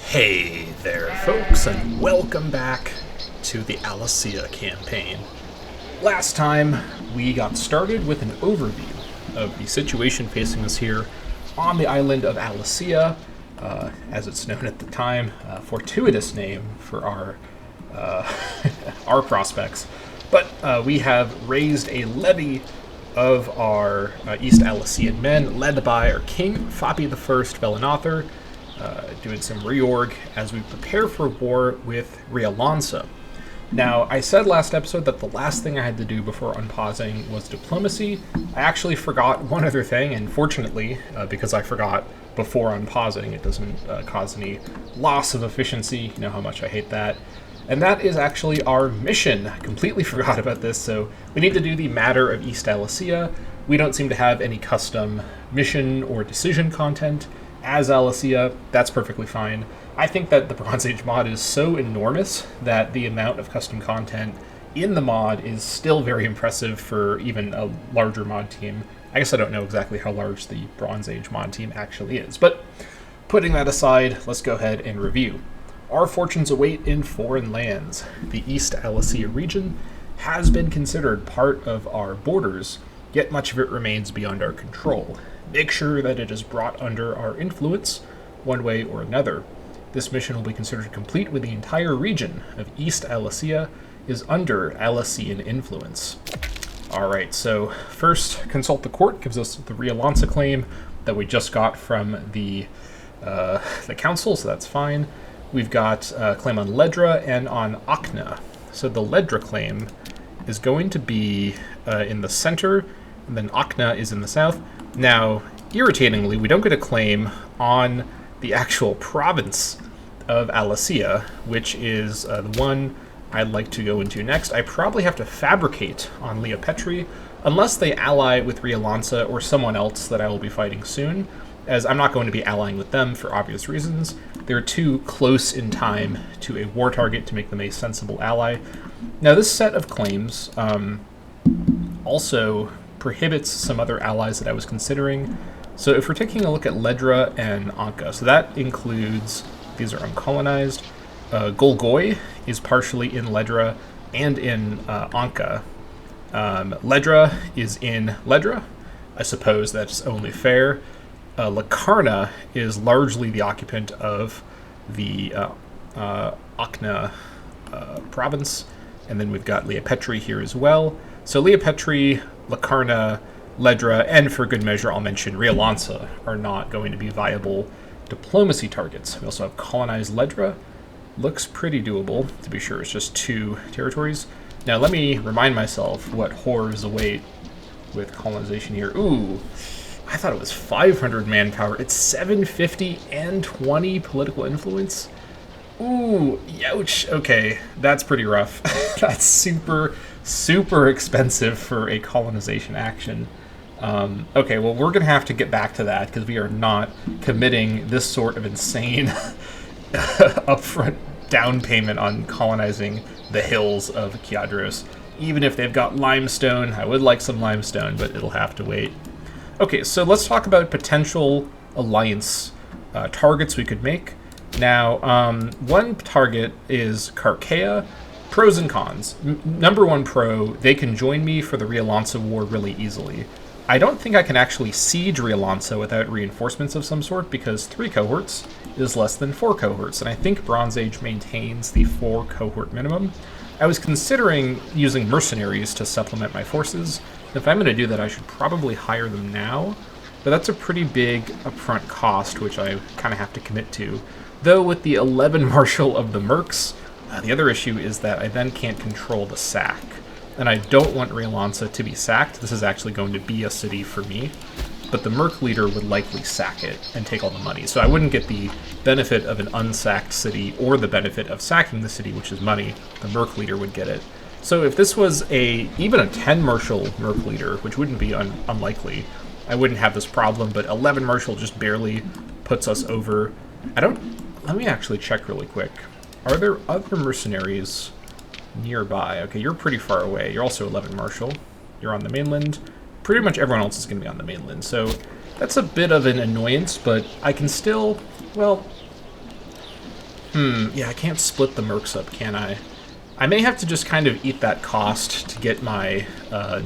Hey there, folks, and welcome back to the Alasiya Campaign. Last time, we got started with an overview of the situation facing us here on the island of Alasiya, as it's known at the time, fortuitous name for our our prospects. But we have raised a levy of our East Alasian men, led by our king, Fabi I Velenather, doing some reorg as we prepare for war with Realanza. Now, I said last episode that the last thing I had to do before unpausing was diplomacy. I actually forgot one other thing, and fortunately, because I forgot before unpausing, it doesn't cause any loss of efficiency. You know how much I hate that. And that is actually our mission. I completely forgot about this, so we need to do the matter of East Alasiya. We don't seem to have any custom mission or decision content as Alasiya. That's perfectly fine. I think that the Bronze Age mod is so enormous that the amount of custom content in the mod is still very impressive for even a larger mod team. I guess I don't know exactly how large the Bronze Age mod team actually is, but putting that aside, let's go ahead and review. Our fortunes await in foreign lands. The East Alasiya region has been considered part of our borders, yet much of it remains beyond our control. Make sure that it is brought under our influence, one way or another. This mission will be considered complete when the entire region of East Alasiya is under Alasian influence. Alright, so first, consult the court gives us the Realanza claim that we just got from the council, so that's fine. We've got a claim on Ledra and on Akna. So the Ledra claim is going to be in the center, and then Akna is in the south. Now, irritatingly, we don't get a claim on the actual province of Alasiya, which is the one I'd like to go into next. I probably have to fabricate on Leopetri, unless they ally with Realanza or someone else that I will be fighting soon, as I'm not going to be allying with them for obvious reasons. They're too close in time to a war target to make them a sensible ally. Now, this set of claims also prohibits some other allies that I was considering. So if we're taking a look at Ledra and Anka, so that includes, these are uncolonized. Golgoi is partially in Ledra and in Anka. Ledra is in Ledra. I suppose that's only fair. Lakarna is largely the occupant of the Akna province. And then we've got Leopetri here as well. So Leopetri, Lakarna, Ledra, and for good measure, I'll mention Realanza are not going to be viable diplomacy targets. We also have colonized Ledra. Looks pretty doable, to be sure. It's just 2 territories. Now, let me remind myself what horrors await with colonization here. Ooh, I thought it was 500 manpower. It's 750 and 20 political influence. Ooh, youch. Okay, that's pretty rough. That's super, super expensive for a colonization action. Okay, well, we're going to have to get back to that because we are not committing this sort of insane upfront down payment on colonizing the hills of Kiadros. Even if they've got limestone, I would like some limestone, but it'll have to wait. Okay, so let's talk about potential alliance targets we could make. Now, one target is Karkea. Pros and cons. Number one pro, they can join me for the Realanza war really easily. I don't think I can actually siege Realanza without reinforcements of some sort, because 3 cohorts is less than 4 cohorts, and I think Bronze Age maintains the 4 cohort minimum. I was considering using mercenaries to supplement my forces. If I'm going to do that, I should probably hire them now, but that's a pretty big upfront cost, which I kind of have to commit to. Though with the 11 Marshal of the Mercs, the other issue is that I then can't control the sack. And I don't want Realanza to be sacked. This is actually going to be a city for me. But the Merc leader would likely sack it and take all the money. So I wouldn't get the benefit of an unsacked city or the benefit of sacking the city, which is money. The Merc leader would get it. So if this was even a 10 Marshal Merc leader, which wouldn't be unlikely, I wouldn't have this problem. But 11 Marshal just barely puts us over. Let me actually check really quick. Are there other mercenaries nearby? Okay, you're pretty far away. You're also 11 Marshal. You're on the mainland. Pretty much everyone else is going to be on the mainland. So that's a bit of an annoyance, but I can still, well, Yeah, I can't split the mercs up, can I? I may have to just kind of eat that cost to get my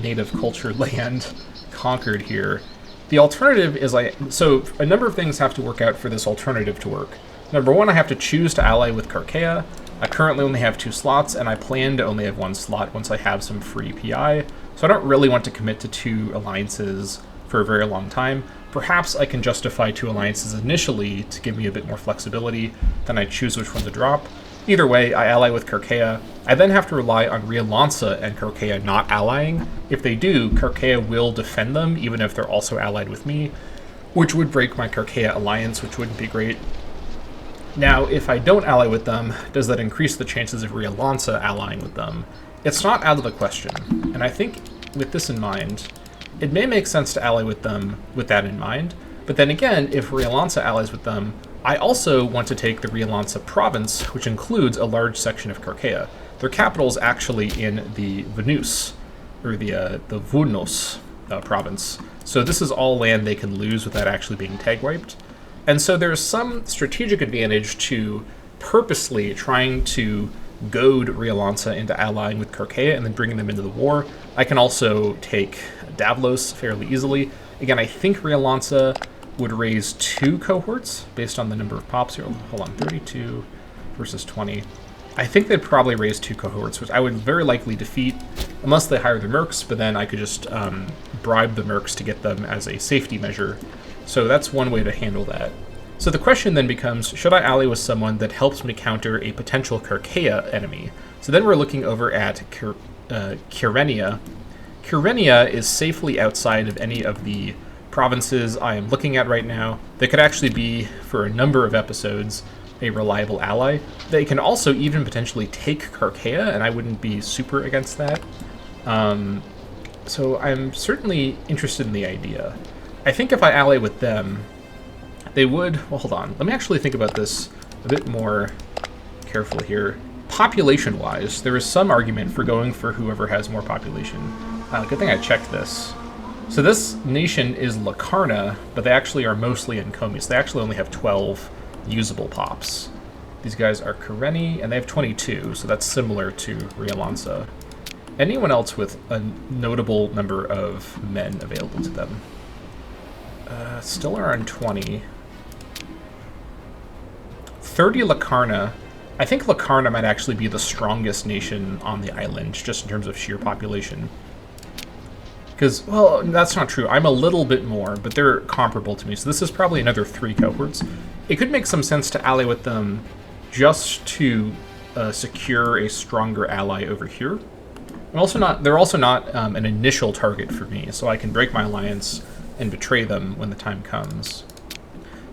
native culture land conquered here. The alternative is so a number of things have to work out for this alternative to work. Number one, I have to choose to ally with Carkea. I currently only have 2 slots, and I plan to only have 1 slot once I have some free PI. So I don't really want to commit to 2 alliances for a very long time. Perhaps I can justify 2 alliances initially to give me a bit more flexibility, then I choose which one to drop. Either way, I ally with Carkea. I then have to rely on Rialansa and Carkea not allying. If they do, Carkea will defend them, even if they're also allied with me, which would break my Carkea alliance, which wouldn't be great. Now, if I don't ally with them, does that increase the chances of Rialansa allying with them? It's not out of the question, and I think with this in mind, it may make sense to ally with them with that in mind, but then again, if Rialansa allies with them, I also want to take the Rialansa province, which includes a large section of Carkea. Their capital is actually in the Venus, or the Vunos province. So this is all land they can lose without actually being tag wiped. And so there's some strategic advantage to purposely trying to goad Rialansa into allying with Carkea and then bringing them into the war. I can also take Davlos fairly easily. Again, I think Rialansa would raise 2 cohorts based on the number of pops here. Hold on, 32 versus 20. I think they'd probably raise 2 cohorts, which I would very likely defeat unless they hire the mercs, but then I could just bribe the mercs to get them as a safety measure. So that's one way to handle that. So the question then becomes, should I ally with someone that helps me counter a potential Carkea enemy? So then we're looking over at Kyrenia. Kyrenia is safely outside of any of the provinces I am looking at right now. They could actually be, for a number of episodes, a reliable ally. They can also even potentially take Carkea, and I wouldn't be super against that. So I'm certainly interested in the idea. I think if I ally with them, they would... Well, hold on. Let me actually think about this a bit more carefully here. Population-wise, there is some argument for going for whoever has more population. Good thing I checked this. So this nation is Lacarna, but they actually are mostly Encomius. They actually only have 12 usable pops. These guys are Kareni, and they have 22, so that's similar to Rialansa. Anyone else with a notable number of men available to them? Still around 20. 30 Lacarna. I think Lacarna might actually be the strongest nation on the island, just in terms of sheer population. Because, well, that's not true. I'm a little bit more, but they're comparable to me. So this is probably another 3 cohorts. It could make some sense to ally with them just to secure a stronger ally over here. They're also not an initial target for me, so I can break my alliance and betray them when the time comes.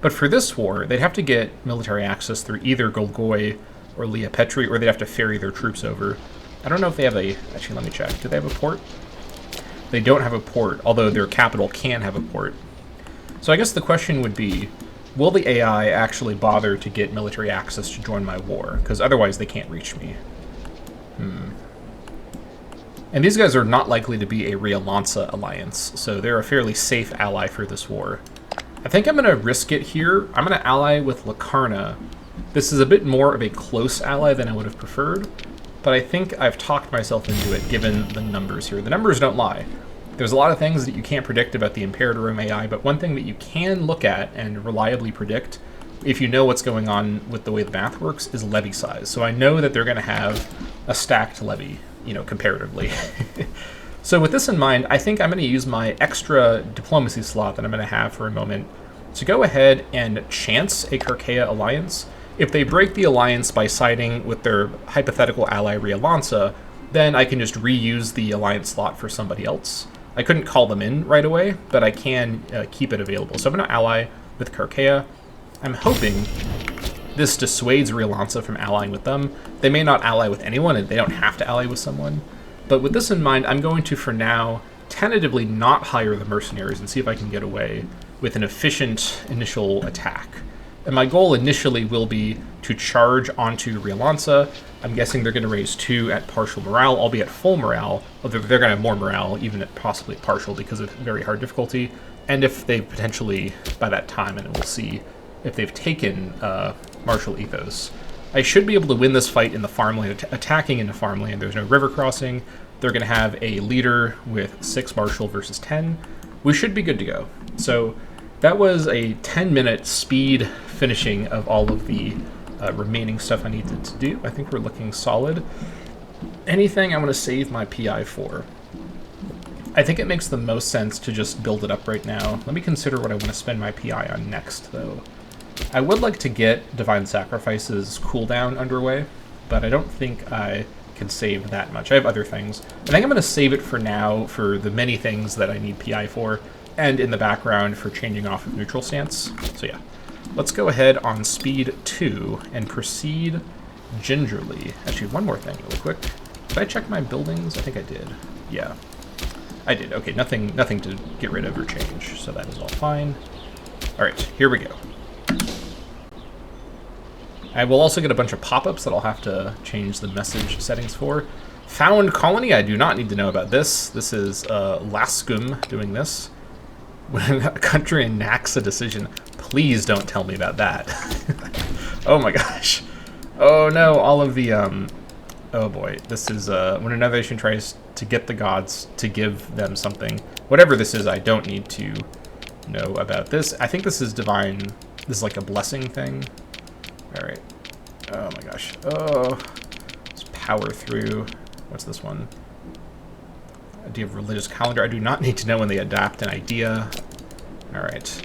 But for this war, they'd have to get military access through either Golgoi or Lea Petri, or they'd have to ferry their troops over. I don't know if they have a... Actually, let me check. Do they have a port? They don't have a port, although their capital can have a port. So I guess the question would be, will the AI actually bother to get military access to join my war? Because otherwise they can't reach me. And these guys are not likely to be a Rialansa alliance, so they're a fairly safe ally for this war. I think I'm going to risk it here. I'm going to ally with Lacarna. This is a bit more of a close ally than I would have preferred, but I think I've talked myself into it given the numbers here. The numbers don't lie. There's a lot of things that you can't predict about the Imperator AI, but one thing that you can look at and reliably predict, if you know what's going on with the way the math works, is levy size. So I know that they're going to have a stacked levy, comparatively. So with this in mind, I think I'm going to use my extra diplomacy slot that I'm going to have for a moment to go ahead and chance a Carkea alliance. If they break the alliance by siding with their hypothetical ally Rialansa, then I can just reuse the alliance slot for somebody else. I couldn't call them in right away, but I can keep it available. So I'm going to ally with Carkea. I'm hoping this dissuades Rialansa from allying with them. They may not ally with anyone, and they don't have to ally with someone. But with this in mind, I'm going to, for now, tentatively not hire the mercenaries and see if I can get away with an efficient initial attack. And my goal initially will be to charge onto Rialansa. I'm guessing they're going to raise 2 at partial morale. I'll be at full morale, although they're going to have more morale, even at possibly partial because of very hard difficulty. And if they potentially, by that time, and we'll see if they've taken martial ethos. I should be able to win this fight in the farmland, attacking into farmland. There's no river crossing. They're going to have a leader with 6 martial versus 10. We should be good to go. So that was a 10-minute speed finishing of all of the remaining stuff I needed to do. I think we're looking solid. Anything I want to save my PI for? I think it makes the most sense to just build it up right now. Let me consider what I want to spend my PI on next, though. I would like to get Divine Sacrifice's cooldown underway, but I don't think I can save that much. I have other things. I think I'm going to save it for now for the many things that I need PI for, and in the background for changing off of neutral stance. So yeah, let's go ahead on speed 2 and proceed gingerly. Actually, one more thing really quick. Did I check my buildings? I think I did. Yeah, I did. Okay, nothing to get rid of or change, so that is all fine. All right, here we go. I will also get a bunch of pop-ups that I'll have to change the message settings for. Found colony, I do not need to know about this. This is Lascum doing this. When a country enacts a decision, please don't tell me about that. Oh my gosh. Oh no, all of the, oh boy. This is, when another nation tries to get the gods to give them something. Whatever this is, I don't need to know about this. I think this is divine, this is like a blessing thing. Alright. Oh my gosh. Oh. Let's power through. What's this one? Idea of religious calendar. I do not need to know when they adapt an idea. Alright.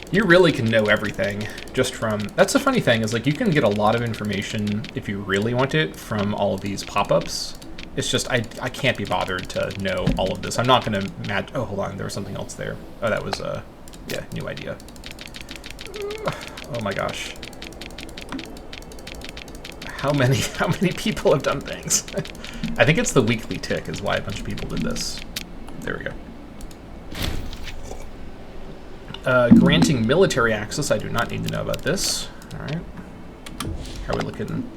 You really can know everything just from... That's the funny thing, is like you can get a lot of information if you really want it from all of these pop-ups. It's just, I can't be bothered to know all of this. I'm not going to match... Oh, hold on. There was something else there. Oh, that was, yeah, new idea. Oh my gosh. How many people have done things? I think it's the weekly tick is why a bunch of people did this. There we go. Granting military access, I do not need to know about this. Alright. How are we looking?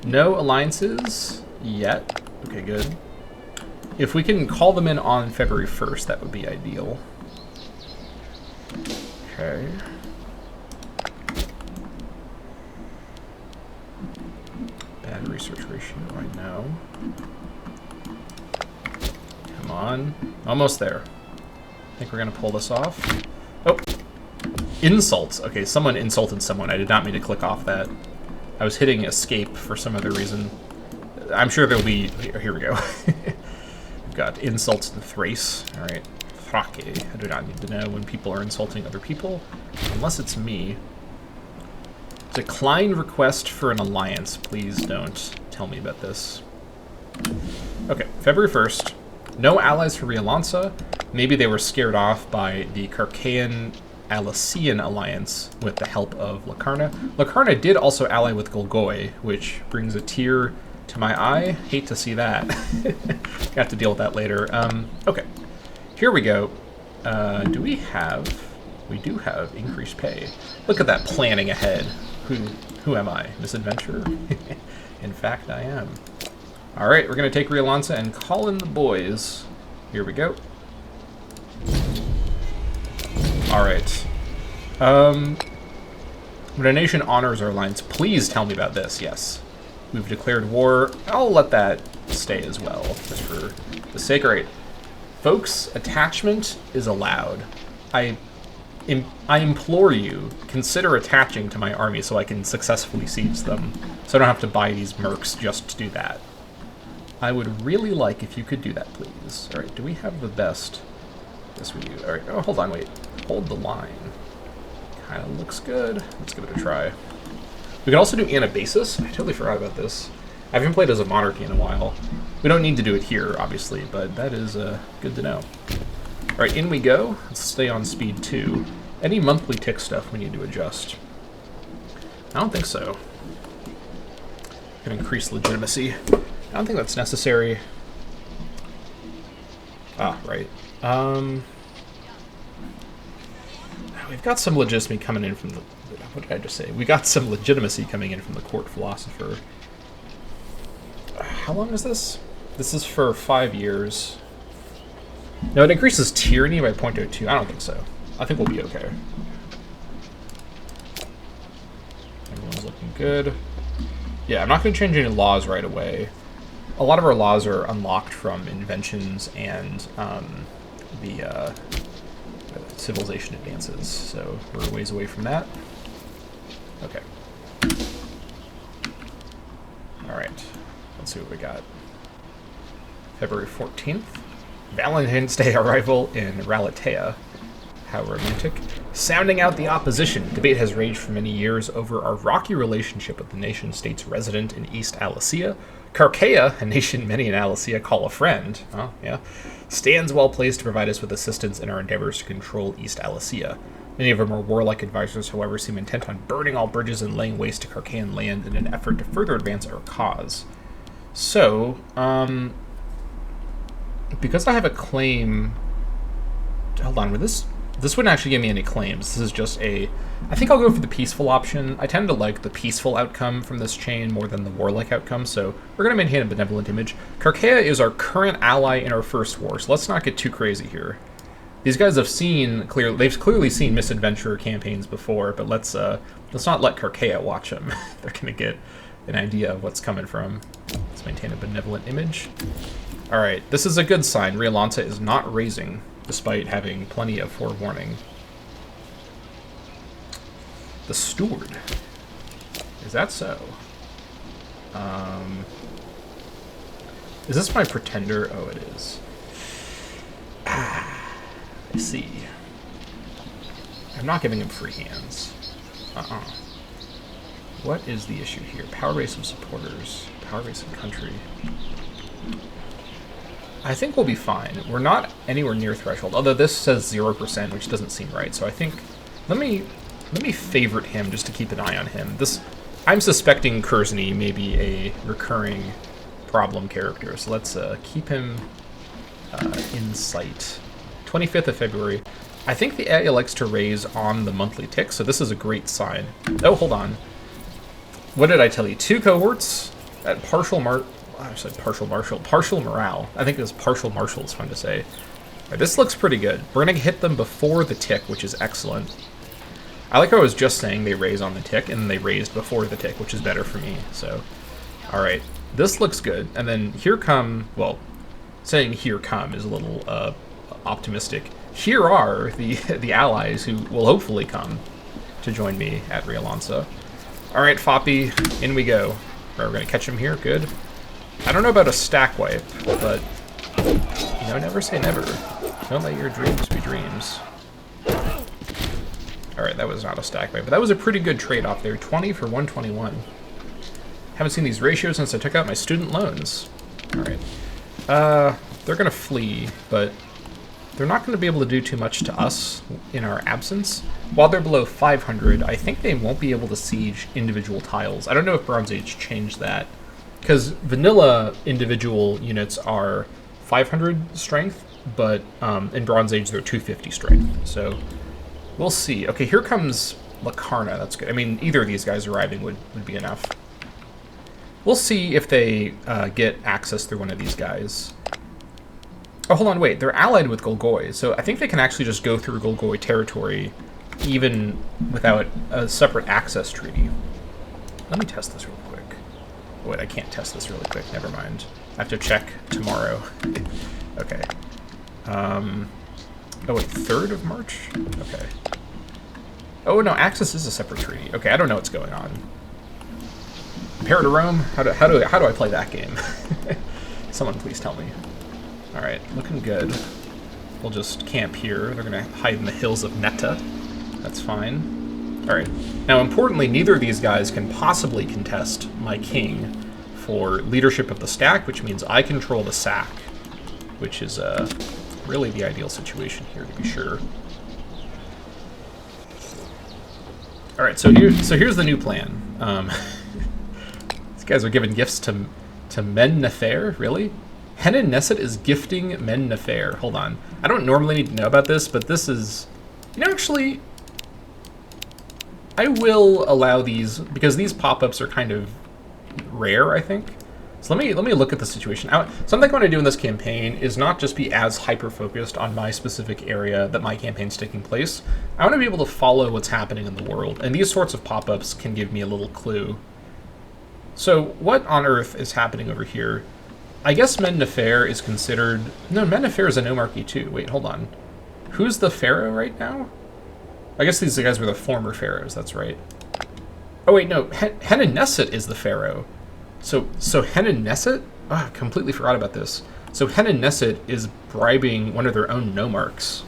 No alliances yet. Okay, good. If we can call them in on February 1st, that would be ideal. Okay. Bad research ratio, I know. Come on. Almost there. I think we're going to pull this off. Oh! Insults. Okay, someone insulted someone. I did not mean to click off that. I was hitting escape for some other reason. I'm sure there'll be... Here we go. We've got insults in Thrace. Alright. Thrake. I do not need to know when people are insulting other people. Unless it's me. Decline request for an alliance. Please don't tell me about this. Okay, February 1st. No allies for Misalliances. Maybe they were scared off by the Carcaean Alasian alliance with the help of Lacarna. Lacarna did also ally with Golgoi, which brings a tear to my eye. Hate to see that. Got to deal with that later. Okay, here we go. Do we have... We do have increased pay. Look at that planning ahead. Who am I? Misadventurer? In fact, I am. Alright, we're going to take Misalliances and call in the boys. Here we go. Alright. When a nation honors our alliance, please tell me about this. Yes. We've declared war. I'll let that stay as well, just for the sake. Alright. Folks, attachment is allowed. I implore you, consider attaching to my army so I can successfully siege them, so I don't have to buy these mercs just to do that. I would really like if you could do that, please. Alright, do we have the best? Yes, we do. Alright, oh, hold on, wait. Hold the line. Kinda looks good. Let's give it a try. We can also do Anabasis. I totally forgot about this. I haven't played as a monarchy in a while. We don't need to do it here, obviously, but that is good to know. Alright, in we go. Let's stay on speed 2. Any monthly tick stuff we need to adjust? I don't think so. Can increase legitimacy. I don't think that's necessary. Ah, right. We've got some legitimacy coming in from the... What did I just say? We got some legitimacy coming in from the court philosopher. How long is this? This is for 5 years. No, it increases tyranny by 0.02. I don't think so. I think we'll be okay. Everyone's Looking good. Yeah, I'm not going to change any laws right away. A lot of our laws are unlocked from inventions and the civilization advances, so we're a ways away from that. Okay. Alright, let's see what we got. February 14th, Valentine's Day arrival in Ralatea. How romantic. Sounding out the opposition. Debate has raged for many years over our rocky relationship with the nation-states resident in East Alasiya. Carkea, a nation many in Alasiya call a friend, stands well placed to provide us with assistance in our endeavors to control East Alasiya. Many of our more warlike advisors, however, seem intent on burning all bridges and laying waste to Carkean land in an effort to further advance our cause. So, because I have a claim... Hold on, this wouldn't actually give me any claims. This is just I think I'll go for the peaceful option. I tend to like the peaceful outcome from this chain more than the warlike outcome, so we're going to maintain a benevolent image. Carkea is our current ally in our first war, so let's not get too crazy here. These guys have they've clearly seen misadventure campaigns before, but let's not let Carkea watch them. They're going to get an idea of what's coming from. Let's maintain a benevolent image. All right, this is a good sign. Rialansa is not raising, despite having plenty of forewarning. The Steward. Is that so? Is this my pretender? Oh, it is. I see. I'm not giving him free hands. What is the issue here? Power base of supporters. Power base of country. I think we'll be fine. We're not anywhere near threshold, although this says 0%, which doesn't seem right. So I think let me favorite him just to keep an eye on him. I'm suspecting Kurzny may be a recurring problem character, so let's keep him in sight. 25th of February. I think the AI likes to raise on the monthly tick, so this is a great sign. Oh, hold on. What did I tell you? 2 cohorts at partial morale. I think it was partial martial is fun to say. All right, this looks pretty good. We're going to hit them before the tick, which is excellent. I like how I was just saying they raise on the tick, and they raised before the tick, which is better for me. So, all right, this looks good. And then here come, well, saying here come is a little optimistic. Here are the allies who will hopefully come to join me at Rialansa. All right, Foppy, in we go. All right, we're going to catch him here. Good. I don't know about a stack wipe, but, never say never. Don't let your dreams be dreams. Alright, that was not a stack wipe, but that was a pretty good trade-off there. 20 for 121. Haven't seen these ratios since I took out my student loans. Alright. They're going to flee, but they're not going to be able to do too much to us in our absence. While they're below 500, I think they won't be able to siege individual tiles. I don't know if Bronze Age changed that. Because vanilla individual units are 500 strength, but in Bronze Age they're 250 strength. So we'll see. Okay, here comes Lacarna. That's good. I mean, either of these guys arriving would be enough. We'll see if they get access through one of these guys. Oh, hold on, wait. They're allied with Golgoi, so I think they can actually just go through Golgoi territory even without a separate access treaty. Let me test this real quick. Wait, I can't test this really quick. Never mind. I have to check tomorrow. Okay. Oh, wait, 3rd of March? Okay. Oh, no, Access is a separate treaty. Okay, I don't know what's going on. Imperator Rome? How do I play that game? Someone please tell me. All right, looking good. We'll just camp here. They're going to hide in the hills of Netta. That's fine. All right. Now, importantly, neither of these guys can possibly contest my king for leadership of the stack, which means I control the sack, which is really the ideal situation here, to be sure. All right, so here's the new plan. These guys are giving gifts to Men Nefer, really? Henan Nesset is gifting Men Nefer. Hold on. I don't normally need to know about this, but this is... actually... I will allow these, because these pop-ups are kind of rare, I think. So let me look at the situation. Something I want to do in this campaign is not just be as hyper-focused on my specific area that my campaign's taking place. I want to be able to follow what's happening in the world, and these sorts of pop-ups can give me a little clue. So what on earth is happening over here? I guess Men Nefer is considered... No, Men Nefer is a nomarchy too. Wait, hold on. Who's the pharaoh right now? I guess these guys were the former pharaohs, that's right. Oh wait, no, Henneneset is the pharaoh. So Henneneset? Ah, I completely forgot about this. So Henneneset is bribing one of their own nomarchs.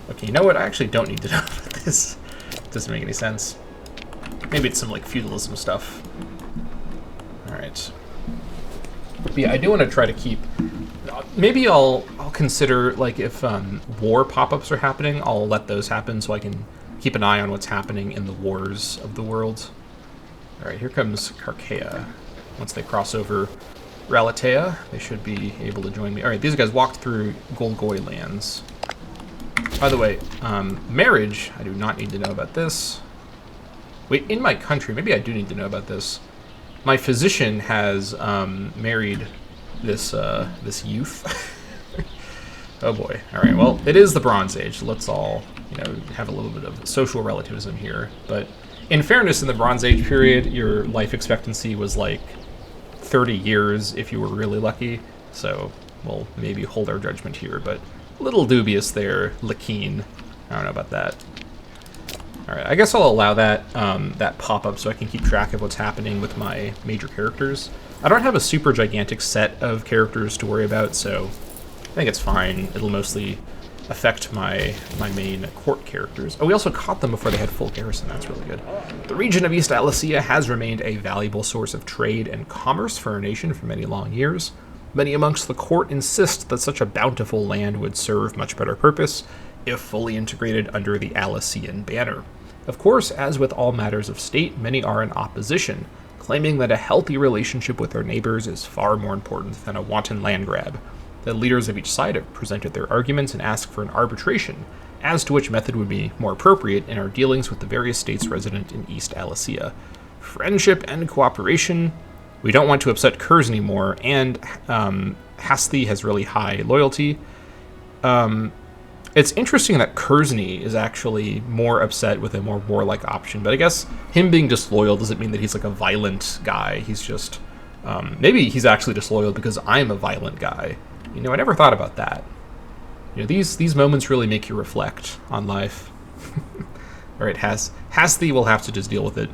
Okay, you know what? I actually don't need to know about this. It doesn't make any sense. Maybe it's some like feudalism stuff. Alright. But yeah, I do want to try to keep... Maybe I'll consider, like, if war pop-ups are happening, I'll let those happen so I can keep an eye on what's happening in the wars of the world. Alright, here comes Karkea. Once they cross over Ralatea, they should be able to join me. Alright, these guys walked through Golgoi lands. By the way, marriage, I do not need to know about this. Wait, in my country, maybe I do need to know about this. My physician has married this youth. Oh boy. Alright, well, it is the Bronze Age. Let's all, have a little bit of social relativism here. But in fairness, in the Bronze Age period, your life expectancy was like 30 years if you were really lucky. So we'll maybe hold our judgment here, but a little dubious there, Lakeen. I don't know about that. Alright, I guess I'll allow that that pop-up so I can keep track of what's happening with my major characters. I don't have a super gigantic set of characters to worry about, so I think it's fine. It'll mostly affect my main court characters. Oh, we also caught them before they had full garrison. That's really good. The region of East Alasiya has remained a valuable source of trade and commerce for our nation for many long years. Many amongst the court insist that such a bountiful land would serve much better purpose if fully integrated under the Alasian banner. Of course, as with all matters of state, many are in opposition, claiming that a healthy relationship with their neighbors is far more important than a wanton land grab. The leaders of each side have presented their arguments and asked for an arbitration, as to which method would be more appropriate in our dealings with the various states resident in East Alasiya. Friendship and cooperation. We don't want to upset Kurz anymore, and Hasthi has really high loyalty. It's interesting that Kurzny is actually more upset with a more warlike option, but I guess him being disloyal doesn't mean that he's like a violent guy. He's just... maybe he's actually disloyal because I'm a violent guy. I never thought about that. These moments really make you reflect on life. Alright, Hasthi will have to just deal with it.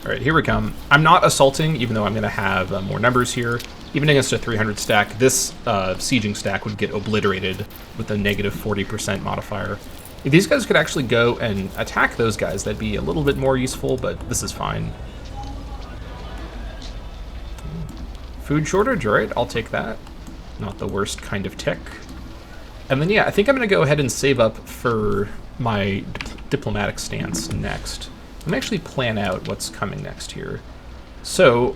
Alright, here we come. I'm not assaulting, even though I'm going to have more numbers here. Even against a 300 stack, this sieging stack would get obliterated with a negative 40% modifier. If these guys could actually go and attack those guys, that'd be a little bit more useful, but this is fine. Food shortage, alright, I'll take that. Not the worst kind of tick. And then, yeah, I think I'm going to go ahead and save up for my diplomatic stance next. Let me actually plan out what's coming next here. So,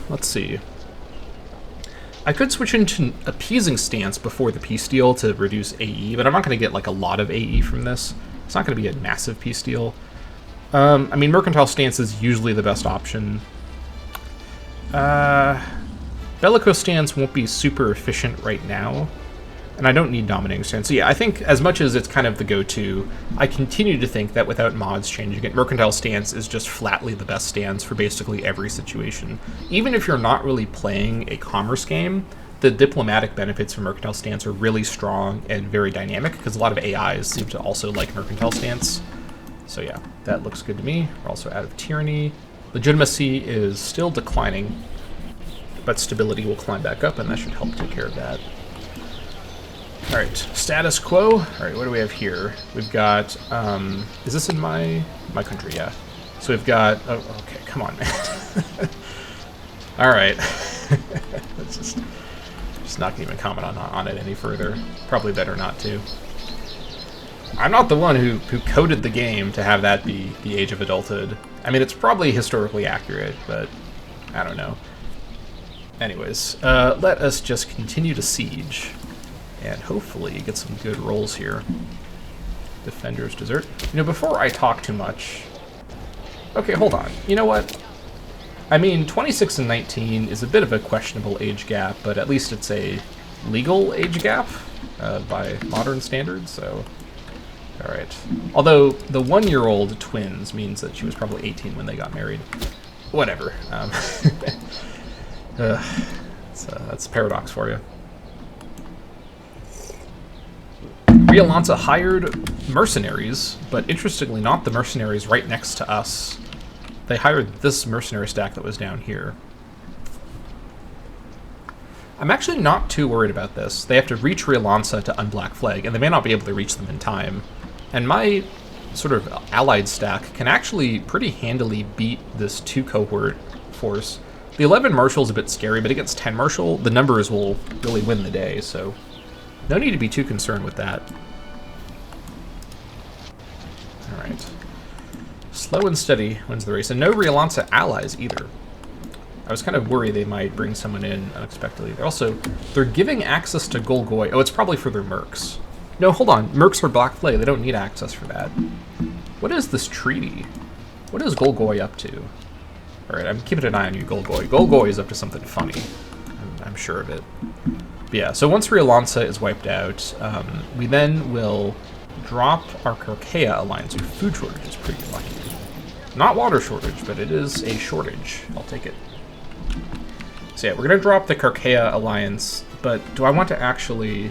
let's see. I could switch into appeasing stance before the peace deal to reduce AE, but I'm not going to get like a lot of AE from this. It's not going to be a massive peace deal. I mean, mercantile stance is usually the best option. Bellicose stance won't be super efficient right now, and I don't need dominating stance. So yeah, I think as much as it's kind of the go-to, I continue to think that without mods changing it, mercantile stance is just flatly the best stance for basically every situation. Even if you're not really playing a commerce game, the diplomatic benefits from mercantile stance are really strong and very dynamic, because a lot of AIs seem to also like mercantile stance. So yeah, that looks good to me. We're also out of tyranny. Legitimacy is still declining, but stability will climb back up, and that should help take care of that. Alright, status quo. Alright, what do we have here? We've got, is this in my country? Yeah. So we've got, oh, okay, come on, man. Alright. Let's just not gonna even comment on it any further. Probably better not to. I'm not the one who coded the game to have that be the age of adulthood. I mean, it's probably historically accurate, but I don't know. Anyways, let us just continue to siege, and hopefully get some good rolls here. Defender's Dessert. Before I talk too much... Okay, hold on. You know what? I mean, 26 and 19 is a bit of a questionable age gap, but at least it's a legal age gap by modern standards, so... Alright. Although, the 1-year-old twins means that she was probably 18 when they got married. Whatever. That's a paradox for you. Misalliances hired mercenaries, but interestingly not the mercenaries right next to us. They hired this mercenary stack that was down here. I'm actually not too worried about this. They have to reach Misalliances to unblack flag, and they may not be able to reach them in time. And my sort of allied stack can actually pretty handily beat this 2-cohort force. The 11 Marshal is a bit scary, but against 10 Marshal, the numbers will really win the day, so no need to be too concerned with that. Alright. Slow and steady wins the race, and no Misalliances allies either. I was kind of worried they might bring someone in unexpectedly. They're giving access to Golgoi. Oh, it's probably for their mercs. No, hold on. Mercs are Black Flag. They don't need access for that. What is this treaty? What is Golgoi up to? Alright, I'm keeping an eye on you, Golgoi. Golgoi is up to something funny. I'm sure of it. But yeah, so once Misalliances is wiped out, we then will drop our Kirkea alliance. Your food shortage is pretty lucky. Not water shortage, but it is a shortage. I'll take it. So yeah, we're going to drop the Kirkea alliance, but do I want to actually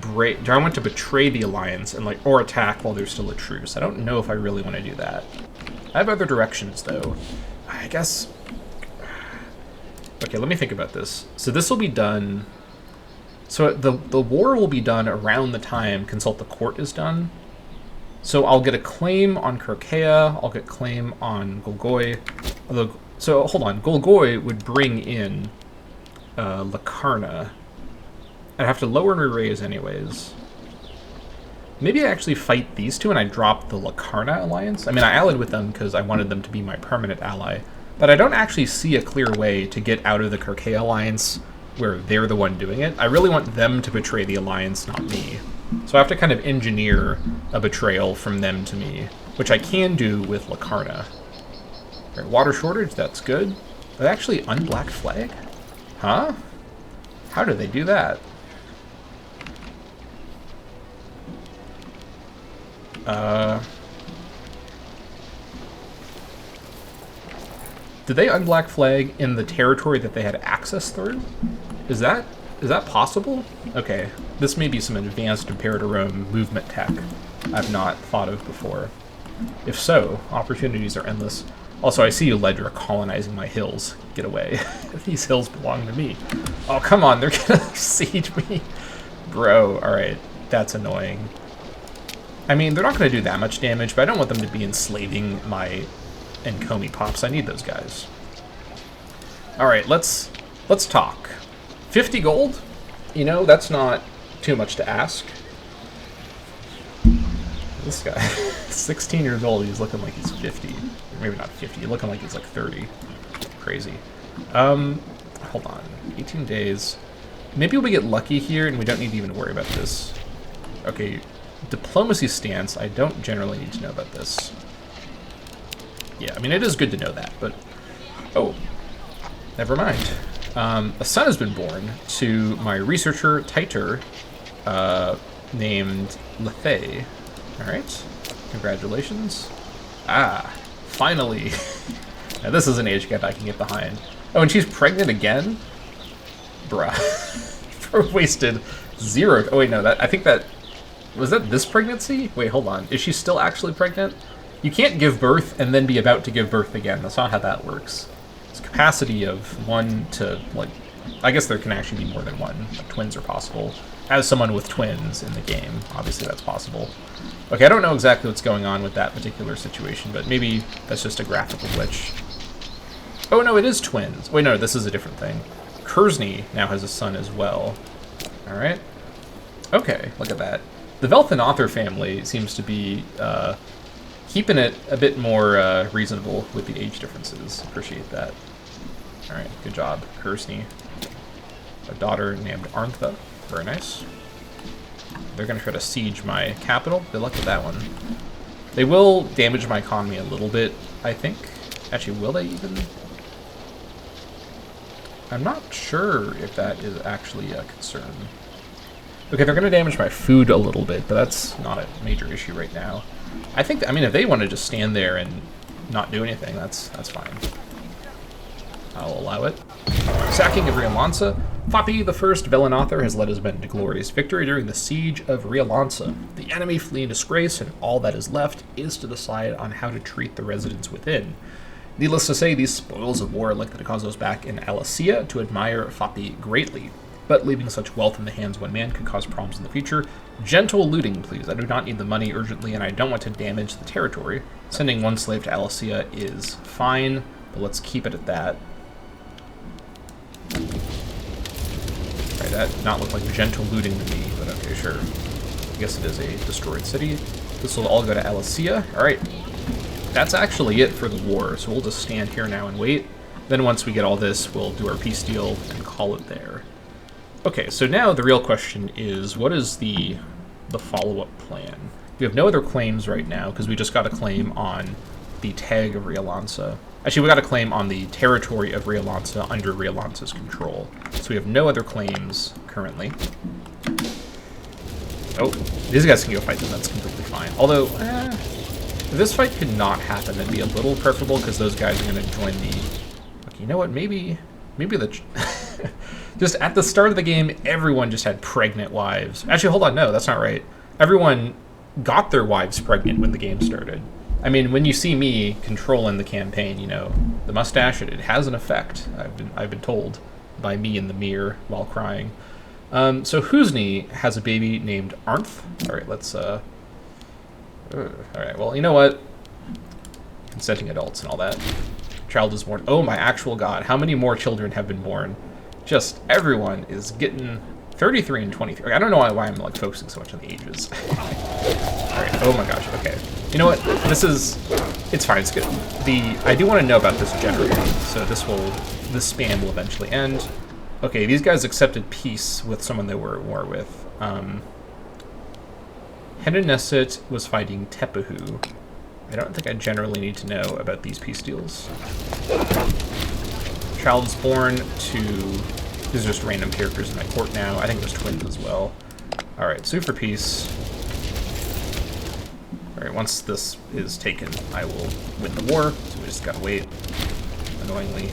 break... Do I want to betray the alliance and or attack while there's still a truce? I don't know if I really want to do that. I have other directions, though. I guess... Okay, let me think about this. So this will be done... So the war will be done around the time Consult the Court is done. So I'll get a claim on Kirkea, I'll get claim on Golgoi. Although, so hold on, Golgoi would bring in Lacarna. I'd have to lower my raise anyways. Maybe I actually fight these two and I drop the Lacarna alliance. I mean, I allied with them because I wanted them to be my permanent ally. But I don't actually see a clear way to get out of the Kirkea alliance where they're the one doing it. I really want them to betray the alliance, not me. So I have to kind of engineer a betrayal from them to me, which I can do with Lacarna. Right, water shortage, that's good. Are they actually unblack flag? Huh? How did they do that? Did they unblack flag in the territory that they had access through? Is that possible? Okay, this may be some advanced Imperator Rome movement tech I've not thought of before. If so, opportunities are endless. Also, I see you, Ledra, colonizing my hills. Get away. These hills belong to me. Oh, come on, they're gonna siege me. Bro, alright, that's annoying. I mean, they're not gonna do that much damage, but I don't want them to be enslaving my Encomi pops. I need those guys. Alright, let's talk. 50 gold? You know, that's not too much to ask. This guy, 16 years old, he's looking like he's 50. Maybe not 50, he's looking like he's like 30. Crazy. Hold on. 18 days. Maybe we get lucky here and we don't need to even worry about this. Okay, diplomacy stance, I don't generally need to know about this. Yeah, I mean, it is good to know that, but... Oh, never mind. A son has been born to my researcher, Titer, named Levy. Alright, congratulations. Ah, finally. Now this is an age gap I can get behind. Oh, and she's pregnant again? Bruh. Wasted 0. Oh wait, no, I think that... Was that this pregnancy? Wait, hold on. Is she still actually pregnant? You can't give birth and then be about to give birth again. That's not how that works. It's capacity of 1 to, like... I guess there can actually be more than 1. Like, twins are possible. As someone with twins in the game, obviously that's possible. Okay, I don't know exactly what's going on with that particular situation, but maybe that's just a graphical glitch. Oh no, it is twins. Wait, no, this is a different thing. Kersney now has a son as well. Alright. Okay, look at that. The Velthan author family seems to be keeping it a bit more reasonable with the age differences. Appreciate that. Alright, good job, Kersney. A daughter named Arntha. Very nice. They're going to try to siege my capital. Good luck with that one. They will damage my economy a little bit, I think. Actually, will they even? I'm not sure if that is actually a concern. Okay, they're going to damage my food a little bit, but that's not a major issue right now. I think, I mean, if they want to just stand there and not do anything, that's fine. I'll allow it. Sacking of Rialanza. Fapi, the first Velenather, has led his men to glorious victory during the siege of Rialanza. The enemy flee in disgrace, and all that is left is to decide on how to treat the residents within. Needless to say, these spoils of war are likely to cause those back in Alasiya to admire Fapi greatly. But leaving such wealth in the hands of one man could cause problems in the future. Gentle looting, please. I do not need the money urgently, and I don't want to damage the territory. Sending one slave to Alasiya is fine, but let's keep it at that. Right, that did not look like gentle looting to me, but okay, sure. I guess it is a destroyed city. This will all go to Alasiya. Alright. That's actually it for the war, so we'll just stand here now and wait. Then once we get all this, we'll do our peace deal and call it there. Okay, so now the real question is, what is the follow-up plan? We have no other claims right now, because we just got a claim on the tag of Rialanza. Actually, we got a claim on the territory of Rialanza under Rialanza's control. So we have no other claims currently. Oh, these guys can go fight them, that's completely fine. Although, if this fight could not happen, that'd be a little preferable, because those guys are going to join the... Okay, you know what, maybe the... Just at the start of the game, everyone just had pregnant wives. Actually, hold on, no, that's not right. Everyone got their wives pregnant when the game started. I mean, when you see me controlling the campaign, you know, the mustache, it has an effect. I've been told by me in the mirror while crying. So Husni has a baby named Arnth. All right, let's. All right, well, you know what? Consenting adults and all that. Child is born. Oh my actual god! How many more children have been born? Just everyone is getting 33 and 23. I don't know why I'm like focusing so much on the ages. Alright, oh my gosh, okay. You know what? It's fine, it's good. I do want to know about this generator, so this span will eventually end. Okay, these guys accepted peace with someone they were at war with. Henneneset was fighting Tepahu. I don't think I generally need to know about these peace deals. Child is born to... These are just random characters in my court now. I think there's twins as well. Alright, sue for peace. Alright, once this is taken, I will win the war. So we just gotta wait. Annoyingly.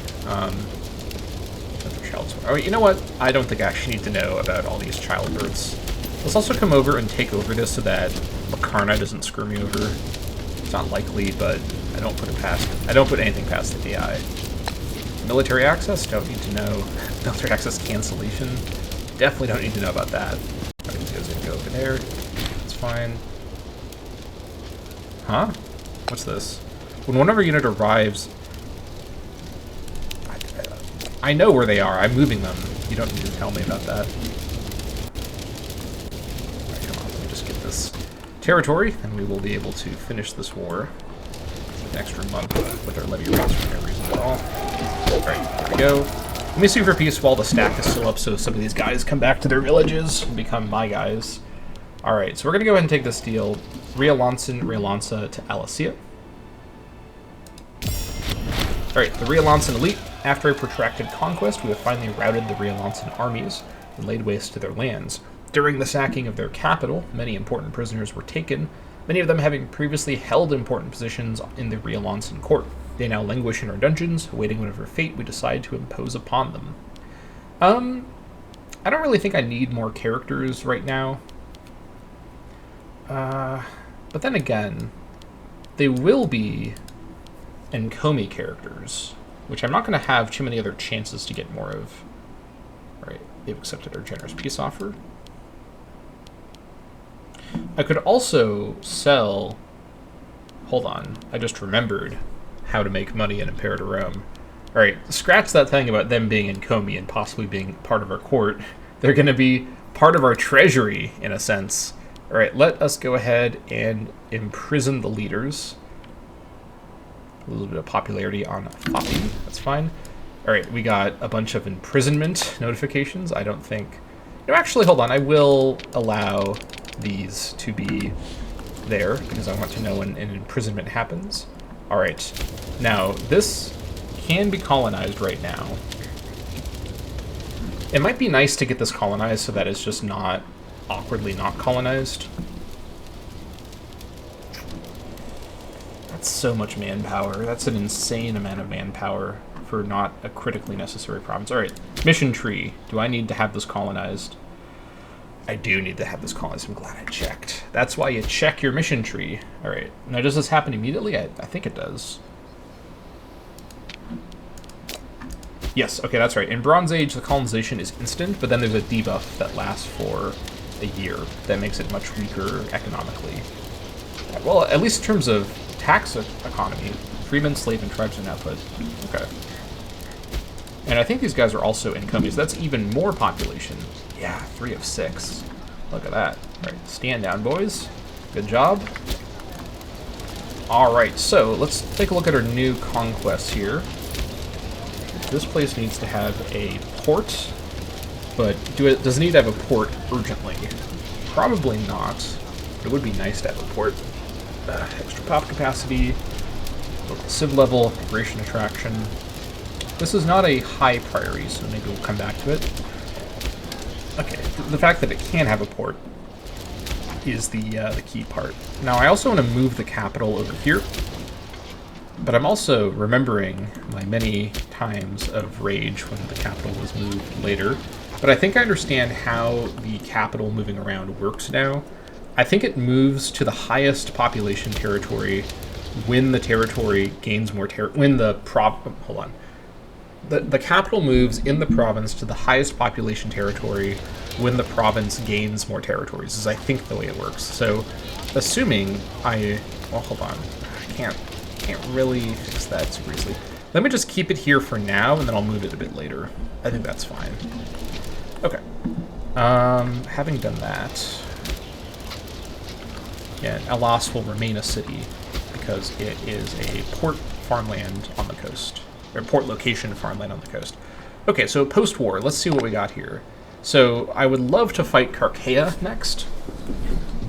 Alright, you know what? I don't think I actually need to know about all these childbirths. Let's also come over and take over this so that Makarna doesn't screw me over. It's not likely, but I don't put anything past the AI. Military access? Don't need to know. Military access cancellation? Definitely don't need to know about that. Alright, these guys are gonna go over there. That's fine. Huh? What's this? When one of our unit arrives... I know where they are. I'm moving them. You don't need to tell me about that. Alright, come on. Let me just get this territory, and we will be able to finish this war. An extra month with our levy rates for no reason at all. Alright, there we go. Let me sue for peace while the stack is still up so some of these guys come back to their villages and become my guys. Alright, so we're going to go ahead and take this deal. Rialanza to Alasiya. Alright, the Rialanza elite. After a protracted conquest, we have finally routed the Rialanza armies and laid waste to their lands. During the sacking of their capital, many important prisoners were taken, many of them having previously held important positions in the Rialanza court. They now languish in our dungeons, awaiting whatever fate we decide to impose upon them. I don't really think I need more characters right now. But then again, they will be Nkomi characters, which I'm not going to have too many other chances to get more of. Right, they've accepted our generous peace offer. I could also sell... Hold on, I just remembered how to make money in Imperator Rome. Alright, scratch that thing about them being Nkomi and possibly being part of our court. They're going to be part of our treasury, in a sense. Alright, let us go ahead and imprison the leaders. A little bit of popularity on Fapi, that's fine. Alright, we got a bunch of imprisonment notifications. I don't think... No, actually, hold on. I will allow these to be there, because I want to know when an imprisonment happens. Alright, now, this can be colonized right now. It might be nice to get this colonized so that it's just not awkwardly not colonized. That's so much manpower. That's an insane amount of manpower for not a critically necessary province. Alright, mission tree. Do I need to have this colonized? I do need to have this colonized. I'm glad I checked. That's why you check your mission tree. Alright, now does this happen immediately? I think it does. Yes, okay, that's right. In Bronze Age, the colonization is instant, but then there's a debuff that lasts for a year that makes it much weaker economically. Well, at least in terms of tax economy. Freeman, slave, and tribesman output. Okay. And I think these guys are also incomes. That's even more population. Yeah, 3 of 6. Look at that. All right, stand down, boys. Good job. All right, so let's take a look at our new conquests here. This place needs to have a port, but does it need to have a port urgently? Probably not. But it would be nice to have a port. Extra pop capacity, local civ level, migration attraction. This is not a high priority, so maybe we'll come back to it. Okay, the fact that it can have a port is the key part. Now, I also want to move the capital over here, but I'm also remembering my many times of rage when the capital was moved later. But I think I understand how the capital moving around works now. I think it moves to the highest population territory when the territory gains more hold on. The capital moves in the province to the highest population territory when the province gains more territories, is I think the way it works. So, assuming well, hold on. I can't really fix that super easily. Let me just keep it here for now, and then I'll move it a bit later. I think that's fine. Okay. Having done that, yeah, Elas will remain a city because it is a port farmland on the coast. Or port location farmland on the coast. Okay, so post-war, let's see what we got here. So, I would love to fight Carchaea next,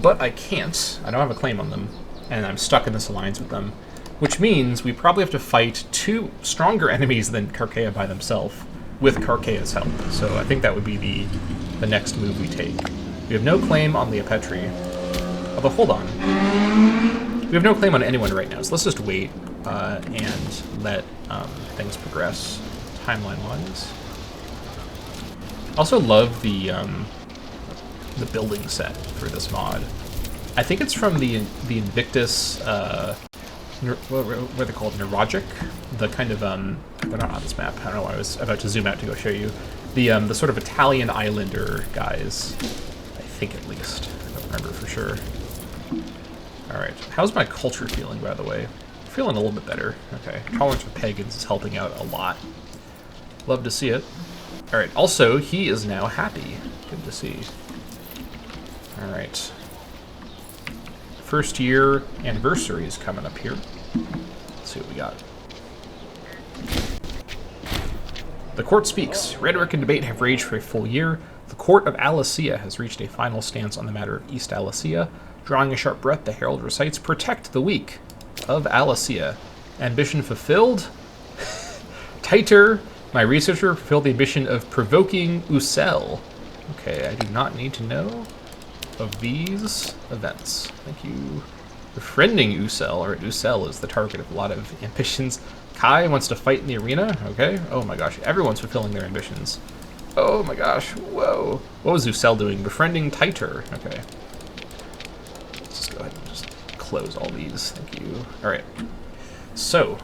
but I can't. I don't have a claim on them, and I'm stuck in this alliance with them, which means we probably have to fight 2 stronger enemies than Carchaea by themselves with Carchaea's help. So I think that would be the next move we take. We have no claim on Leopetri. Although, hold on. We have no claim on anyone right now, so let's just wait and let things progress timeline-wise. Also love the building set for this mod. I think it's from the Invictus, what are they called? Neurogic? The kind of, they're not on this map. I don't know why I was about to zoom out to go show you. The sort of Italian islander guys. I think at least. I don't remember for sure. Alright. How's my culture feeling, by the way? Feeling a little bit better. Okay. Tolerance for pagans is helping out a lot. Love to see it. Alright. Also, he is now happy. Good to see. Alright. First year anniversary is coming up here. Let's see what we got. The court speaks. Rhetoric and debate have raged for a full year. The court of Alasiya has reached a final stance on the matter of East Alasiya. Drawing a sharp breath, the herald recites, "Protect the weak of Alasiya." Ambition fulfilled? Tighter, my researcher fulfilled the ambition of provoking Ussel. Okay, I do not need to know of these events. Thank you. Befriending Ussel, or Ussel is the target of a lot of ambitions. Kai wants to fight in the arena? Okay. Oh my gosh, everyone's fulfilling their ambitions. Oh my gosh, whoa. What was Ussel doing? Befriending Tighter. Okay. Let's just go ahead and just close all these. Thank you. Alright. So.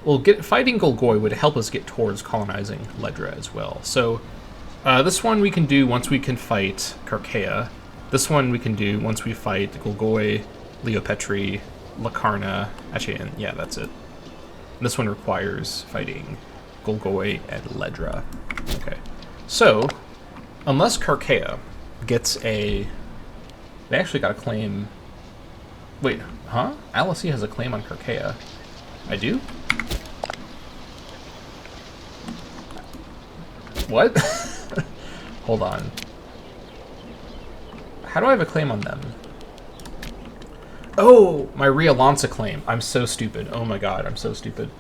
Well, fighting Golgoi would help us get towards colonizing Ledra as well. So, this one we can do once we can fight Carchaea. This one we can do once we fight Golgoi, Leopetri, Lacarna. Actually, and yeah, that's it. And this one requires fighting Golgoi and Ledra. Okay. So, unless Carchaea gets a... They actually got a claim... Wait, huh? Alasiya has a claim on Carchaea. I do? What? Hold on. How do I have a claim on them? Oh, my Misalliances claim. I'm so stupid. Oh my god, I'm so stupid.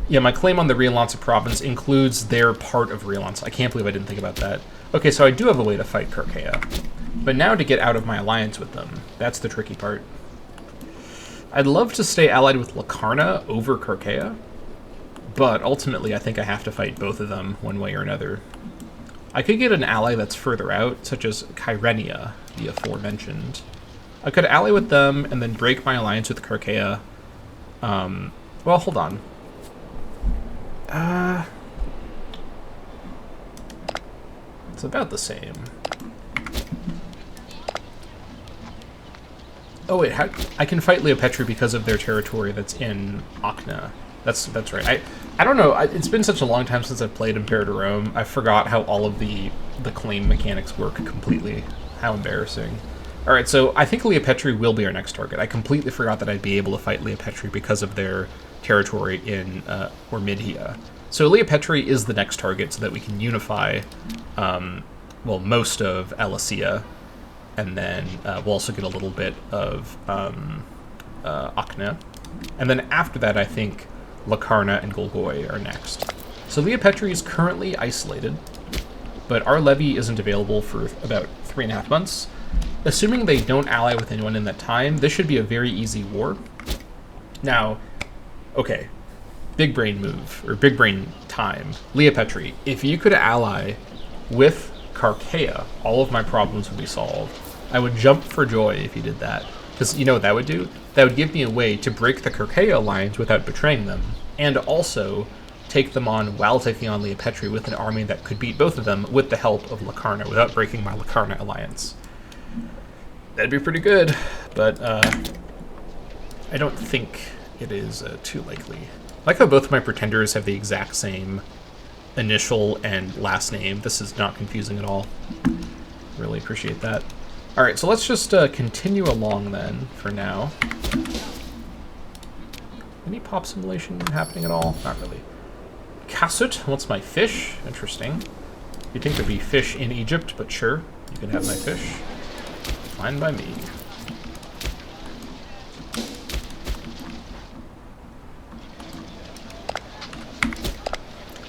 Yeah, my claim on the Rialanza province includes their part of Rialanza. I can't believe I didn't think about that. Okay, so I do have a way to fight Carkea. But now to get out of my alliance with them, that's the tricky part. I'd love to stay allied with Locarno over Carkea, but ultimately I think I have to fight both of them one way or another. I could get an ally that's further out, such as Kyrenia, the aforementioned. I could ally with them and then break my alliance with Carkea. Well, hold on. It's about the same. Oh wait, I can fight Leopetri because of their territory that's in Akna. That's right. I don't know. It's been such a long time since I've played Imperator Rome. I forgot how all of the claim mechanics work completely. How embarrassing. All right, so I think Leopetri will be our next target. I completely forgot that I'd be able to fight Leopetri because of their territory in Ormydia. So Leopetri is the next target so that we can unify, well, most of Alasiya, and then we'll also get a little bit of Akna. And then after that, I think Locarno and Golgoi are next. So Leopetri is currently isolated, but our levy isn't available for about 3.5 months. Assuming they don't ally with anyone in that time, this should be a very easy war. Now, okay, big brain move, or big brain time. Leopetri, if you could ally with Carkea, all of my problems would be solved. I would jump for joy if you did that. Because you know what that would do? That would give me a way to break the Carkea alliance without betraying them, and also take them on while taking on Leopetri with an army that could beat both of them with the help of Locarno without breaking my Locarno alliance. That'd be pretty good, but I don't think it is too likely. I like how both of my pretenders have the exact same initial and last name. This is not confusing at all. Really appreciate that. All right, so let's just continue along then for now. Any pop simulation happening at all? Not really. Kasut wants my fish. Interesting. You'd think there'd be fish in Egypt, but sure, you can have my fish. Fine by me.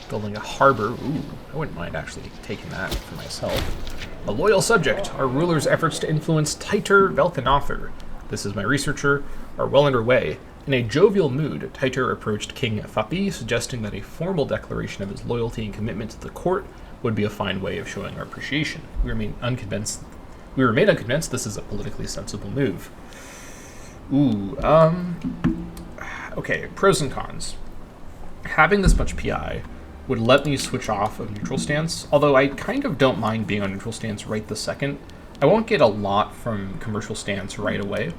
Building a harbor. Ooh, I wouldn't mind actually taking that for myself. A loyal subject. Our ruler's efforts to influence Titor Velthenother, this is my researcher, are well underway. In a jovial mood, Titor approached King Fapi, suggesting that a formal declaration of his loyalty and commitment to the court would be a fine way of showing our appreciation. We remain unconvinced this is a politically sensible move. Ooh, okay, pros and cons. Having this much PI would let me switch off of neutral stance, although I kind of don't mind being on neutral stance right this second. I won't get a lot from commercial stance right away.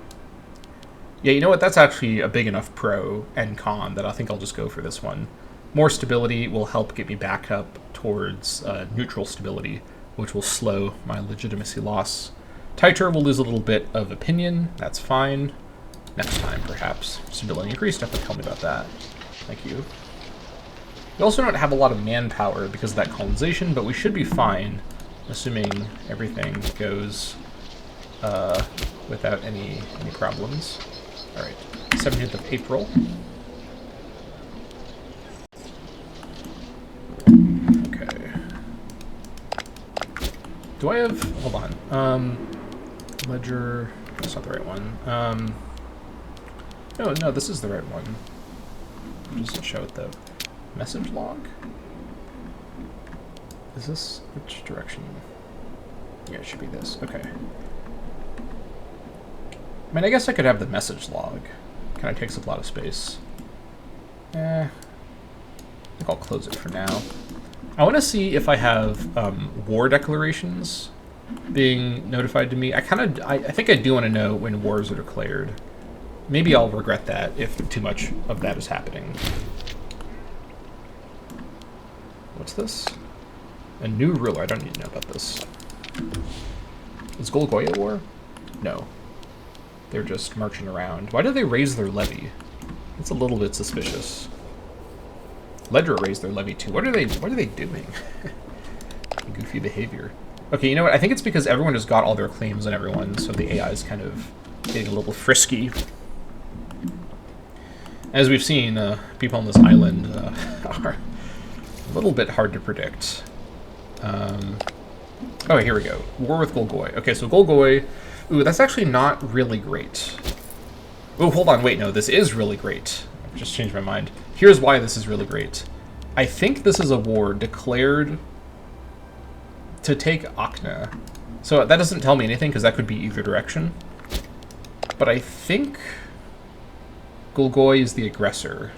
Yeah, you know what? That's actually a big enough pro and con that I think I'll just go for this one. More stability will help get me back up towards neutral stability, which will slow my legitimacy loss. Titor will lose a little bit of opinion. That's fine. Next time, perhaps. Stability increase, definitely tell me about that. Thank you. We also don't have a lot of manpower because of that colonization, but we should be fine, assuming everything goes without any problems. All right, 17th of April. Okay. Do I have, hold on, ledger, that's not the right one. No, this is the right one. Just show it though. Message log? Is this, which direction? Yeah, it should be this, okay. I mean, I guess I could have the message log. Kind of takes up a lot of space. I think I'll close it for now. I want to see if I have war declarations being notified to me. I think I do want to know when wars are declared. Maybe I'll regret that if too much of that is happening. What's this? A new ruler. I don't need to know about this. Is Golgoi at war? No. They're just marching around. Why do they raise their levy? It's a little bit suspicious. Ledra raised their levy too. What are they doing? Goofy behavior. Okay, you know what? I think it's because everyone just got all their claims on everyone, so the AI is kind of getting a little frisky. As we've seen, people on this island are a little bit hard to predict. Oh, here we go. War with Golgoi. Okay, so Golgoi... Ooh, that's actually not really great. Oh, hold on. Wait, no, this is really great. I've just changed my mind. Here's why this is really great. I think this is a war declared to take Akna. So that doesn't tell me anything, because that could be either direction. But I think Golgoi is the aggressor,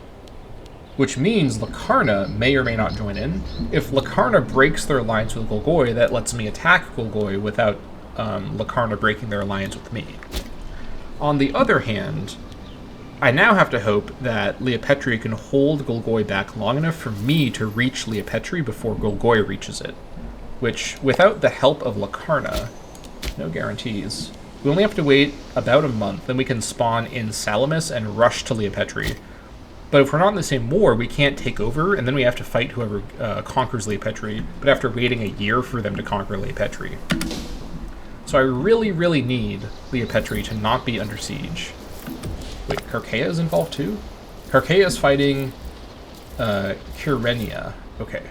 which means Locarno may or may not join in. If Locarno breaks their alliance with Golgoi, that lets me attack Golgoi without Locarno breaking their alliance with me. On the other hand, I now have to hope that Leopetri can hold Golgoi back long enough for me to reach Leopetri before Golgoi reaches it, which, without the help of Locarno, no guarantees. We only have to wait about a month, then we can spawn in Salamis and rush to Leopetri. But if we're not in the same war, we can't take over, and then we have to fight whoever conquers Leopetri, but after waiting a year for them to conquer Leopetri. So I really, really need Leopetri to not be under siege. Wait, Carchaea is involved too? Carchaea is fighting Kyrenia. Okay.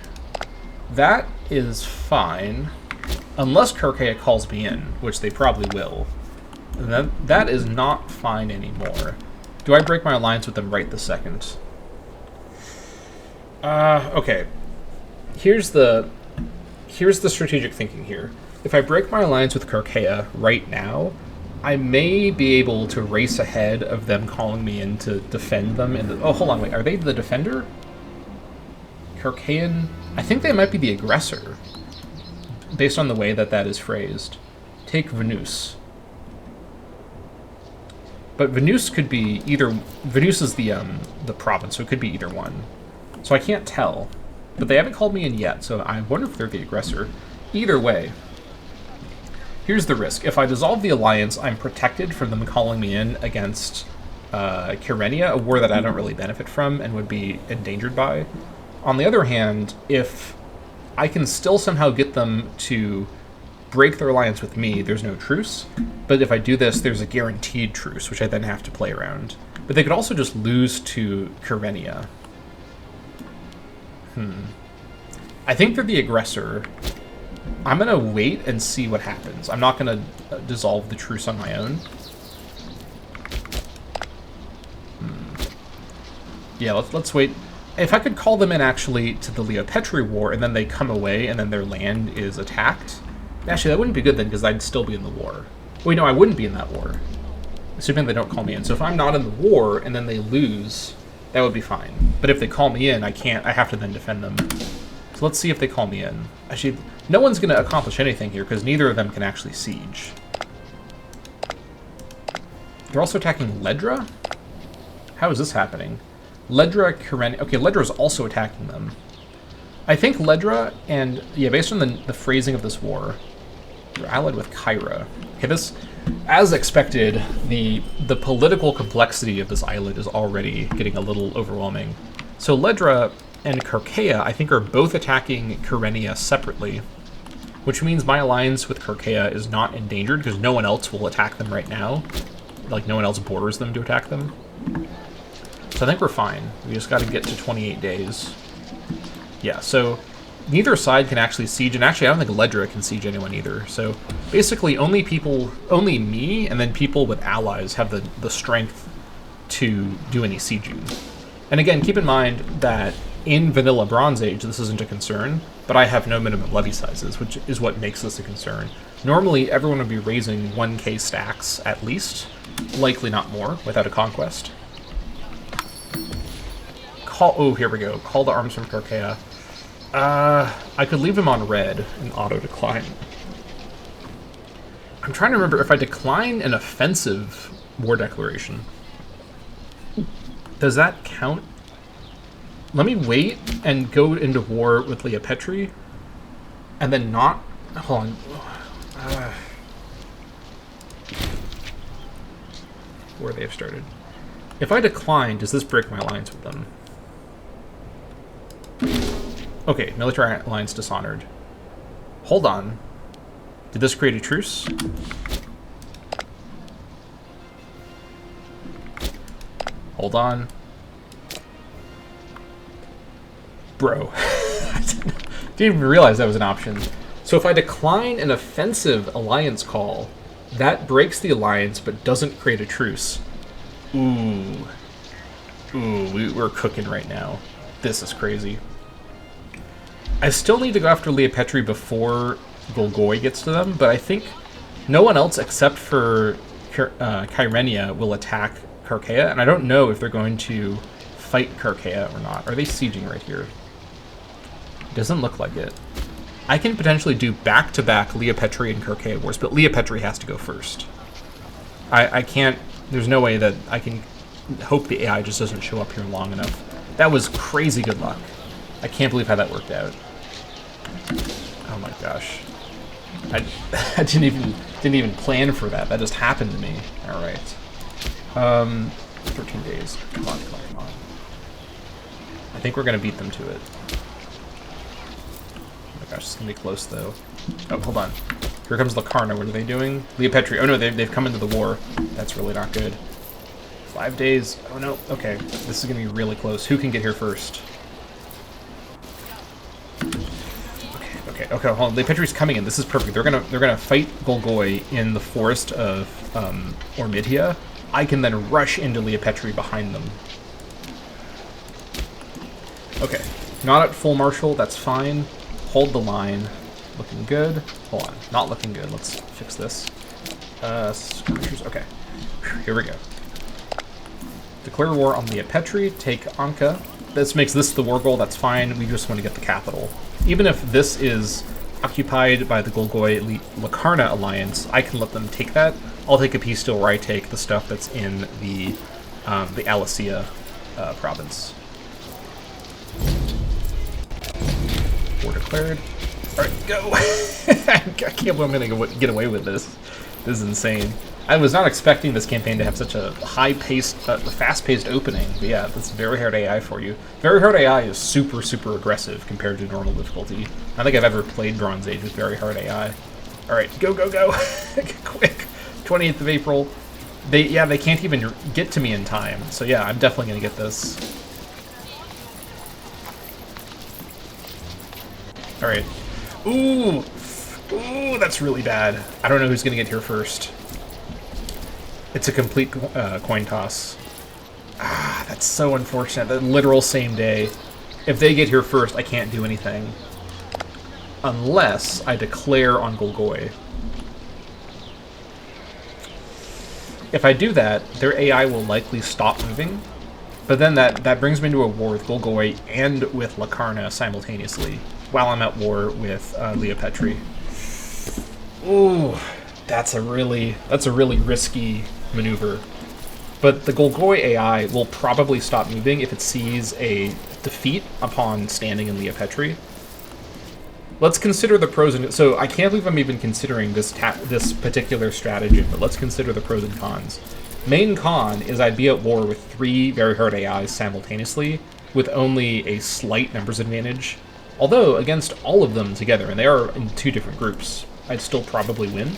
That is fine, unless Carchaea calls me in, which they probably will. And that is not fine anymore. Do I break my alliance with them right this second? Okay. Here's the strategic thinking here. If I break my alliance with Carchaea right now, I may be able to race ahead of them calling me in to defend them. Oh, hold on, wait. Are they the defender? Carchaean? I think they might be the aggressor, based on the way that is phrased. Take Venus. But Venus could be either... Venus is the province, so it could be either one. So I can't tell. But they haven't called me in yet, so I wonder if they're the aggressor. Either way, here's the risk. If I dissolve the alliance, I'm protected from them calling me in against Kyrenia, a war that I don't really benefit from and would be endangered by. On the other hand, if I can still somehow get them to break their alliance with me, there's no truce. But if I do this, there's a guaranteed truce, which I then have to play around. But they could also just lose to Kyrenia. I think they're the aggressor. I'm going to wait and see what happens. I'm not going to dissolve the truce on my own. Yeah, let's wait. If I could call them in, actually, to the Leopetri War, and then they come away, and then their land is attacked... Actually, that wouldn't be good then, because I'd still be in the war. Wait, no, I wouldn't be in that war. Assuming they don't call me in. So if I'm not in the war, and then they lose, that would be fine. But if they call me in, I can't. I have to then defend them. So let's see if they call me in. Actually, no one's going to accomplish anything here, because neither of them can actually siege. They're also attacking Ledra? How is this happening? Ledra, Kyrenia... Okay, Ledra's also attacking them. I think Ledra and... Yeah, based on the phrasing of this war, they're allied with Kyra. Okay, this... As expected, the political complexity of this island is already getting a little overwhelming. So Ledra and Carchaea, I think, are both attacking Kyrenia separately, which means my alliance with Carchaea is not endangered, because no one else will attack them right now. Like, no one else borders them to attack them. So I think we're fine. We just got to get to 28 days. Yeah, so neither side can actually siege, and actually I don't think Ledra can siege anyone either. So basically only me and then people with allies have the strength to do any sieging. And again, keep in mind that in vanilla Bronze Age this isn't a concern, but I have no minimum levy sizes, which is what makes this a concern. Normally everyone would be raising 1k stacks at least, likely not more, without a conquest. Oh, here we go. Call to arms from Carchaea. I could leave him on red and auto-decline. I'm trying to remember if I decline an offensive war declaration. Does that count? Let me wait and go into war with Leopetri, and then not... Hold on. Where they have started. If I decline, does this break my alliance with them? Okay, military alliance dishonored. Hold on. Did this create a truce? Hold on. Bro. Didn't even realize that was an option. So if I decline an offensive alliance call, that breaks the alliance but doesn't create a truce. Ooh. Ooh, we're cooking right now. This is crazy. I still need to go after Leopetri before Golgoi gets to them, but I think no one else except for Kyrenia will attack Karkea, and I don't know if they're going to fight Karkea or not. Are they sieging right here? Doesn't look like it. I can potentially do back-to-back Leopetri and Karkea wars, but Leopetri has to go first. I can't... There's no way that I can hope the AI just doesn't show up here long enough. That was crazy good luck. I can't believe how that worked out. Oh my gosh. I didn't even plan for that. That just happened to me. All right. 13 days. Come on. I think we're gonna beat them to it. Oh my gosh, it's gonna be close though. Oh, hold on. Here comes Locarno. What are they doing? Leopetri. Oh no, they've come into the war. That's really not good. 5 days. Oh no. Okay, this is gonna be really close. Who can get here first? Okay, hold on. Leopetri's coming in. This is perfect. They're gonna fight Golgoi in the forest of Ormidia. I can then rush into Leopetri behind them. Okay, not at full marshal. That's fine. Hold the line. Looking good. Hold on, not looking good. Let's fix this. Skirmishers. Okay, here we go. Declare war on Leopetri. Take Anka. This makes this the war goal. That's fine. We just want to get the capital. Even if this is occupied by the Golgoi-Locarno alliance, I can let them take that. I'll take a piece still where I take the stuff that's in the Alasiya province. War declared. All right, go! I can't believe I'm going to get away with this. This is insane. I was not expecting this campaign to have such a high-paced, fast-paced opening. But yeah, that's very hard AI for you. Very hard AI is super, super aggressive compared to normal difficulty. I don't think I've ever played Bronze Age with very hard AI. All right, go, go, go! Quick! 28th of April. They can't even get to me in time. So yeah, I'm definitely gonna get this. All right. Ooh, that's really bad. I don't know who's gonna get here first. It's a complete coin toss. Ah, that's so unfortunate. The literal same day. If they get here first, I can't do anything. Unless I declare on Golgoi. If I do that, their AI will likely stop moving. But then that brings me into a war with Golgoi and with Locarno simultaneously, while I'm at war with Leopetri. Ooh, that's a really risky maneuver. But the Golgoi AI will probably stop moving if it sees a defeat upon standing in Leopetri. Let's consider the pros and... So I can't believe I'm even considering this particular strategy, but let's consider the pros and cons. Main con is I'd be at war with 3 very hard AIs simultaneously, with only a slight numbers advantage. Although, against all of them together, and they are in 2 different groups, I'd still probably win.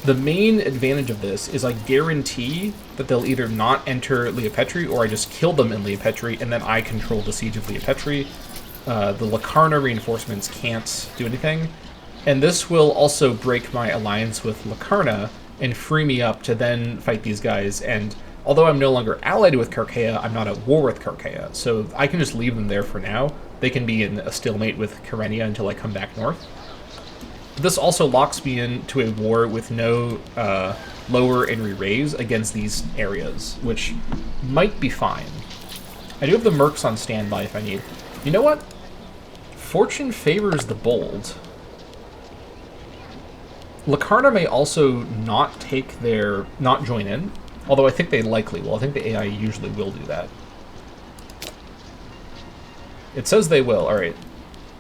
The main advantage of this is I guarantee that they'll either not enter Leopetri, or I just kill them in Leopetri, and then I control the siege of Leopetri. The Locarno reinforcements can't do anything. And this will also break my alliance with Locarno and free me up to then fight these guys. And although I'm no longer allied with Karkea, I'm not at war with Karkea. So I can just leave them there for now. They can be in a stalemate with Kyrenia until I come back north. This also locks me into a war with no lower and re-raise against these areas, which might be fine. I do have the mercs on standby if I need. You know what? Fortune favors the bold. Locarno may also not join in, although I think they likely will. I think the AI usually will do that. It says they will. All right.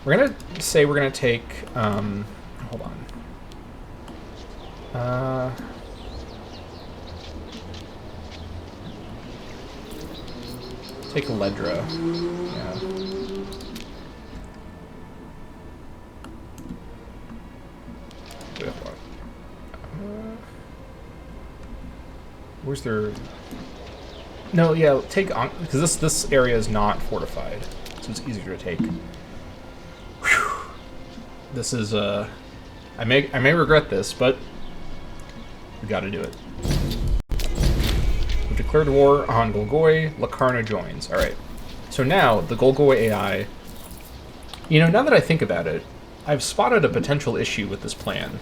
We're going to say we're going to take... hold on. Take Ledra. Yeah. Where's their... No, yeah, take on... Because this area is not fortified. so it's easier to take. Whew. This is I may regret this, but we got to do it. We've declared war on Golgoi. Lacarna joins. All right. So now the Golgoi AI. You know, now that I think about it, I've spotted a potential issue with this plan.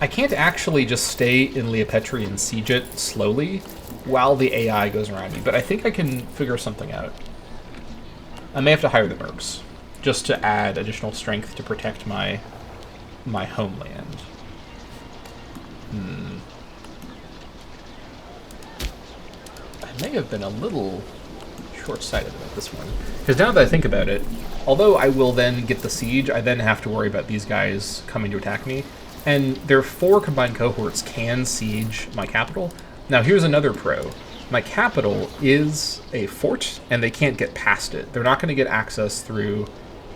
I can't actually just stay in Leopetri and siege it slowly while the AI goes around me, but I think I can figure something out. I may have to hire the mercs, just to add additional strength to protect my homeland. I may have been a little short-sighted about this one. Because now that I think about it, although I will then get the siege, I then have to worry about these guys coming to attack me. And their 4 combined cohorts can siege my capital. Now here's another pro. My capital is a fort, and they can't get past it. They're not going to get access through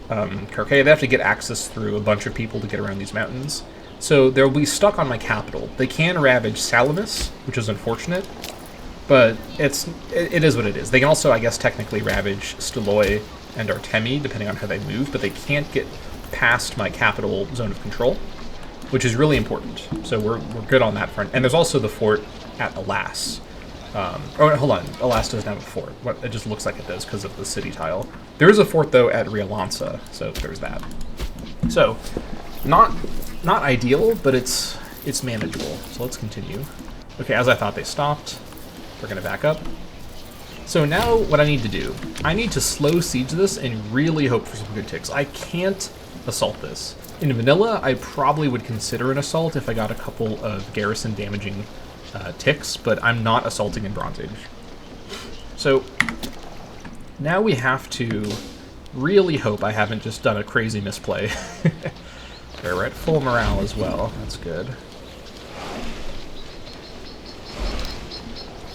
Karkea. They have to get access through a bunch of people to get around these mountains. So they'll be stuck on my capital. They can ravage Salamis, which is unfortunate. But it is what it is. They can also, I guess, technically ravage Stoloi and Artemi, depending on how they move, but they can't get past my capital zone of control, which is really important. So we're good on that front. And there's also the fort at Alas. Hold on. Alas doesn't have a fort. It just looks like it does because of the city tile. There is a fort, though, at Realanza, so there's that. So, not ideal, but it's manageable. So let's continue. Okay, as I thought, they stopped. We're going to back up. So now what I need to do, I need to slow siege this and really hope for some good ticks. I can't assault this. In vanilla, I probably would consider an assault if I got a couple of garrison damaging ticks, but I'm not assaulting in Bronze Age. So now we have to really hope I haven't just done a crazy misplay. We're at full morale as well. That's good.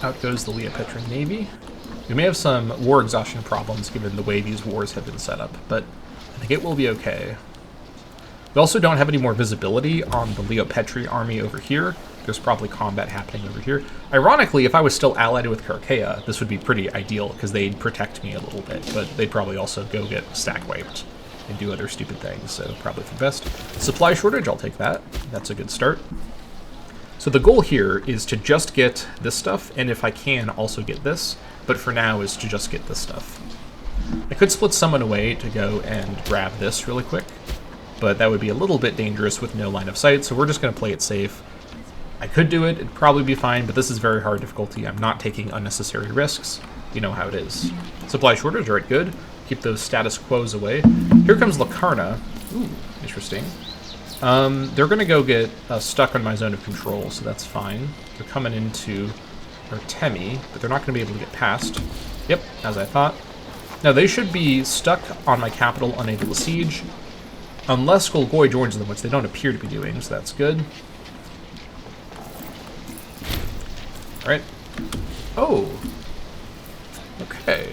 Out goes the Leopetrian Navy. We may have some war exhaustion problems given the way these wars have been set up, but I think it will be okay. We also don't have any more visibility on the Leopetri army over here. There's probably combat happening over here. Ironically, if I was still allied with Karkea, this would be pretty ideal because they'd protect me a little bit, but they'd probably also go get stack wiped and do other stupid things, so probably for the best. Supply shortage, I'll take that. That's a good start. So the goal here is to just get this stuff, and if I can, also get this, but for now is to just get this stuff. I could split someone away to go and grab this really quick, but that would be a little bit dangerous with no line of sight, so we're just going to play it safe. I could do it, it'd probably be fine, but this is very hard difficulty. I'm not taking unnecessary risks. You know how it is. Supply shortage, alright, good. Keep those status quos away. Here comes Lacarna. Ooh, interesting. They're going to go get stuck on my zone of control, so that's fine. They're coming into Artemi, but they're not going to be able to get past. Yep, as I thought. Now, they should be stuck on my capital, unable to siege, unless Golgoi joins them, which they don't appear to be doing, so that's good. Alright. Oh! Okay.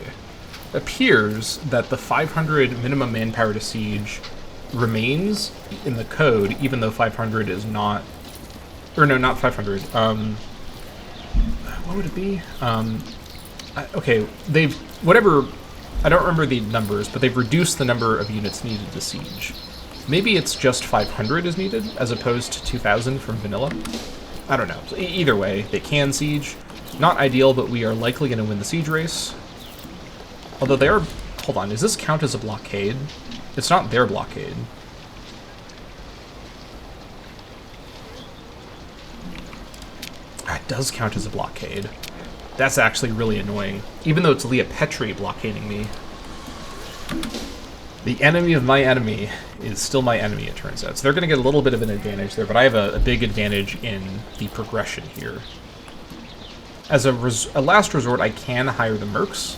Appears that the 500 minimum manpower to siege remains in the code, even though 500 is not... Or no, not 500. What would it be? Okay, they've... Whatever... I don't remember the numbers, but they've reduced the number of units needed to siege. Maybe it's just 500 is needed, as opposed to 2,000 from vanilla. I don't know. So either way, they can siege. Not ideal, but we are likely going to win the siege race. Although they are... Hold on, does this count as a blockade? It's not their blockade. It does count as a blockade. That's actually really annoying. Even though it's Leopetri blockading me. The enemy of my enemy is still my enemy, it turns out. So they're going to get a little bit of an advantage there, but I have a big advantage in the progression here. As a last resort, I can hire the mercs,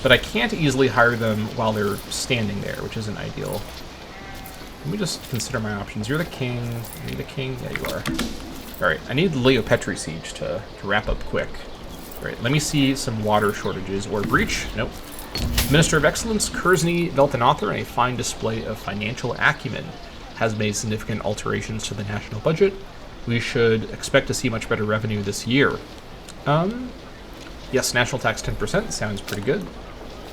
but I can't easily hire them while they're standing there, which isn't ideal. Let me just consider my options. You're the king. Are you the king? Yeah, you are. Alright, I need the Leopetri siege to wrap up quick. Alright, let me see some water shortages or breach. Nope. Minister of Excellence, Kurzny Veltenauthor, in a fine display of financial acumen, has made significant alterations to the national budget. We should expect to see much better revenue this year. Yes, national tax 10% sounds pretty good.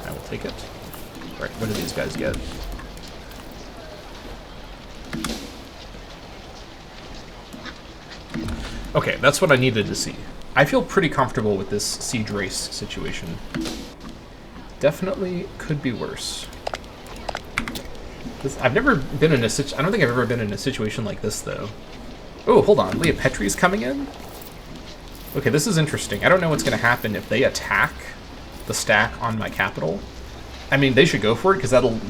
I will take it. Right, what do these guys get? Okay, that's what I needed to see. I feel pretty comfortable with this siege race situation. Definitely could be worse. I've never been in a I don't think I've ever been in a situation like this, though. Oh, hold on. Leah Petrie's coming in? Okay, this is interesting. I don't know what's going to happen if they attack the stack on my capital. I mean, they should go for it, because that'll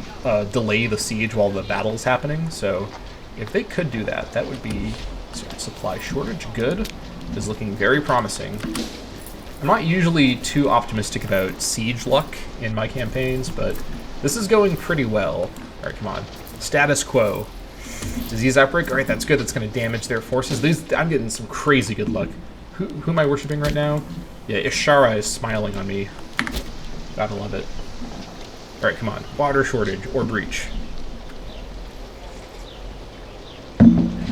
delay the siege while the battle is happening. So if they could do that, that would be... Supply shortage, good. Is looking very promising. I'm not usually too optimistic about siege luck in my campaigns, but this is going pretty well. Alright, come on. Status quo. Disease outbreak. Alright, that's good. That's going to damage their forces. I'm getting some crazy good luck. Who am I worshipping right now? Yeah, Ishara is smiling on me. Gotta love it. Alright, come on. Water shortage or breach.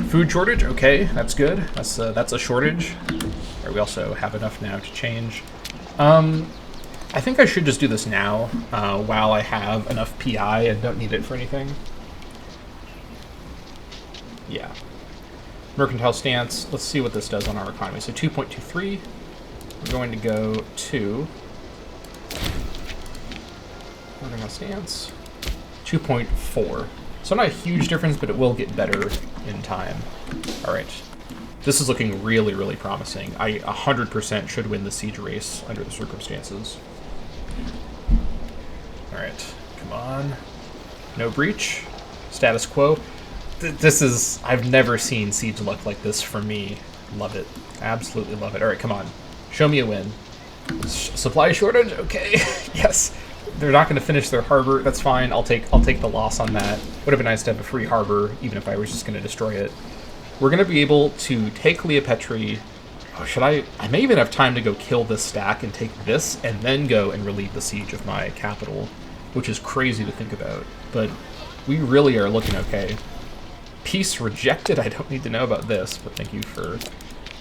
Food shortage. Okay, that's good. That's a shortage. Right, we also have enough now to change. I think I should just do this now, while I have enough PI and don't need it for anything. Yeah. Mercantile stance. Let's see what this does on our economy. So 2.23. We're going to go to mercantile stance. 2.4. So not a huge difference, but it will get better in time. All right. This is looking really, really promising. I 100% should win the siege race under the circumstances. All right, come on. No breach. Status quo. This is... I've never seen siege luck like this for me. Love it. Absolutely love it. All right, come on. Show me a win. Supply shortage? Okay. Yes. They're not going to finish their harbor. That's fine. I'll take the loss on that. Would have been nice to have a free harbor, even if I was just going to destroy it. We're going to be able to take Leah Petrie. Oh, should I may even have time to go kill this stack and take this, and then go and relieve the siege of my capital, which is crazy to think about. But we really are looking okay. Peace rejected. I don't need to know about this, but thank you for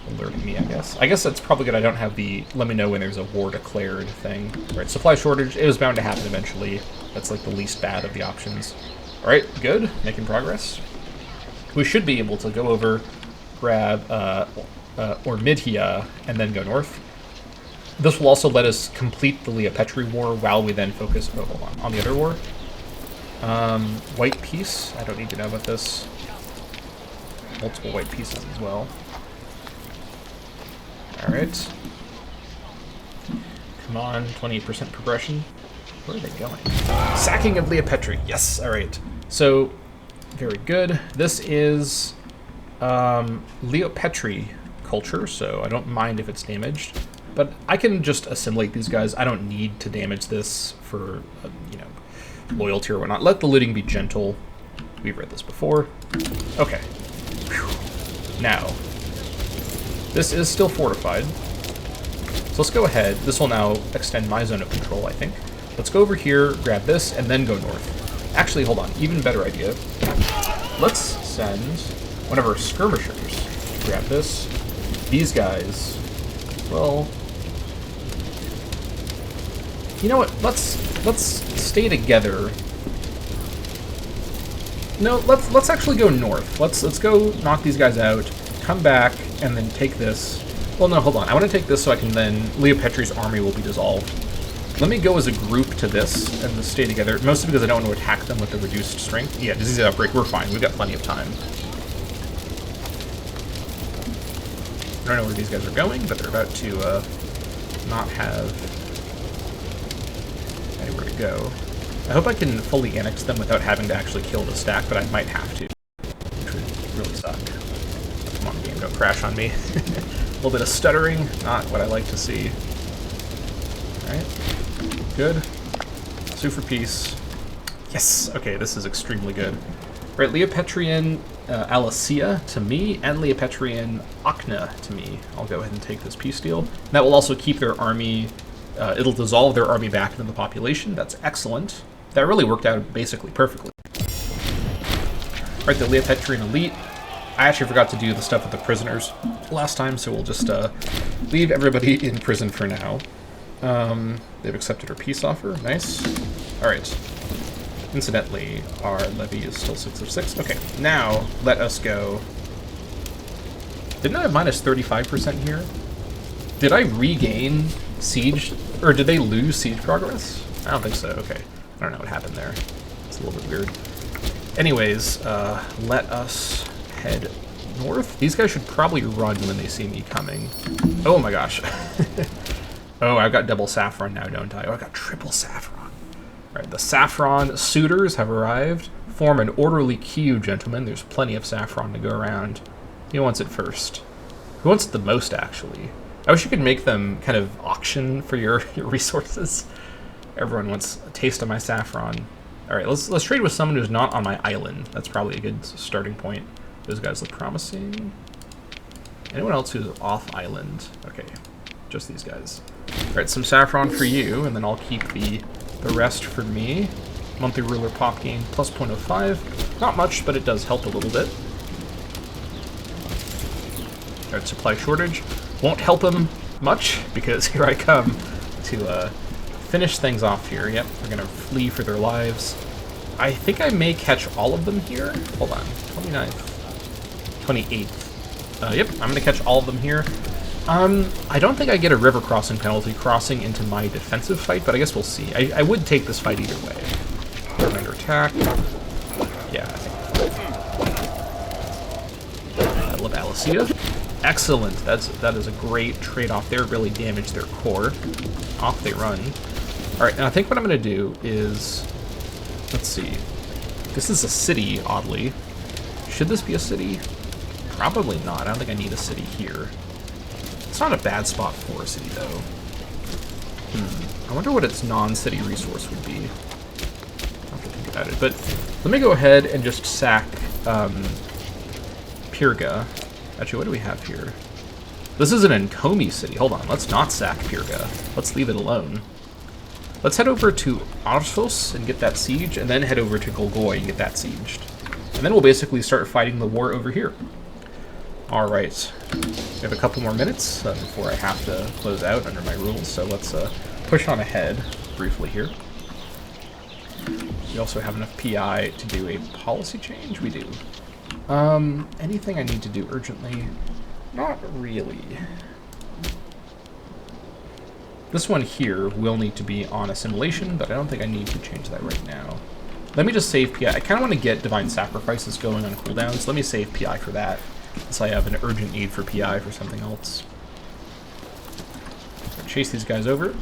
alerting me, I guess. I guess that's probably good I don't have the let me know when there's a war declared thing. All right, supply shortage. It was bound to happen eventually. That's like the least bad of the options. All right, good. Making progress. We should be able to go over, grab Ormidhia, and then go north. This will also let us complete the Leah Petrie war while we then focus on the other war. White peace. I don't need to know about this. Multiple white pieces as well. All right. Come on, 28% progression. Where are they going? Sacking of Leah Petrie. Yes. All right. So. Very good. This is Leah Petrie culture, so I don't mind if it's damaged. But I can just assimilate these guys. I don't need to damage this for, loyalty or whatnot. Let the looting be gentle. We've read this before. Okay. Whew. Now, this is still fortified. So let's go ahead. This will now extend my zone of control, I think. Let's go over here, grab this, and then go north. Actually, hold on. Even better idea. Let's send one of our skirmishers. Grab this. These guys. Well, you know what? Let's stay together. No, let's actually go north. Let's go knock these guys out. Come back and then take this. Well, no, hold on. I want to take this so I can then Leah Petrie's army will be dissolved. Let me go as a group to this and just stay together, mostly because I don't want to attack them with the reduced strength. Yeah, disease outbreak, we're fine. We've got plenty of time. I don't know where these guys are going, but they're about to not have anywhere to go. I hope I can fully annex them without having to actually kill the stack, but I might have to, which would really suck. Come on, game, don't crash on me. A little bit of stuttering, not what I like to see. All right. Good. Sue for peace. Yes! Okay, this is extremely good. Right, Leah Petrian Alasiya to me, and Leah Petrian Akna to me. I'll go ahead and take this peace deal. That will also keep their army, it'll dissolve their army back into the population. That's excellent. That really worked out basically perfectly. Right, the Leah Petrian elite. I actually forgot to do the stuff with the prisoners last time, so we'll just leave everybody in prison for now. They've accepted her peace offer. Nice. All right. Incidentally, our levy is still 6 of 6. Okay, now let us go. Didn't I have minus 35% here? Did I regain siege, or did they lose siege progress? I don't think so. Okay, I don't know what happened there. It's a little bit weird. Anyways, let us head north. These guys should probably run when they see me coming. Oh my gosh. Oh, I've got double saffron now, don't I? Oh, I got triple saffron. All right, the saffron suitors have arrived. Form an orderly queue, gentlemen. There's plenty of saffron to go around. Who wants it first? Who wants it the most, actually? I wish you could make them kind of auction for your resources. Everyone wants a taste of my saffron. All right, let's trade with someone who's not on my island. That's probably a good starting point. Those guys look promising. Anyone else who's off island? Okay, just these guys. All right, some saffron for you, and then I'll keep the rest for me. Monthly ruler pop gain plus 0.05. Not much, but it does help a little bit. All right, supply shortage. Won't help him much, because here I come to finish things off here. Yep, we're going to flee for their lives. I think I may catch all of them here. Hold on, 29th, 28th. Yep, I'm going to catch all of them here. I don't think I get a river crossing penalty crossing into my defensive fight, but I guess we'll see. I would take this fight either way. They're under attack. Yeah, I think. Battle of Alasiya. Excellent. That is a great trade-off there. Really damaged their core. Off they run. All right, and I think what I'm going to do is, let's see. This is a city, oddly. Should this be a city? Probably not. I don't think I need a city here. It's not a bad spot for a city, though. I wonder what its non-city resource would be. I'll have to think about it. But let me go ahead and just sack Pirga. Actually, what do we have here? This is an Enkomi city. Hold on, let's not sack Pirga. Let's leave it alone. Let's head over to Arsos and get that siege, and then head over to Golgoi and get that sieged. And then we'll basically start fighting the war over here. All right, we have a couple more minutes before I have to close out under my rules, so let's push on ahead briefly here. We also have enough PI to do a policy change? We do. Anything I need to do urgently? Not really. This one here will need to be on assimilation, but I don't think I need to change that right now. Let me just save PI. I kind of want to get Divine Sacrifices going on cooldowns. Let me save PI for that, since I have an urgent need for PI for something else. So chase these guys over.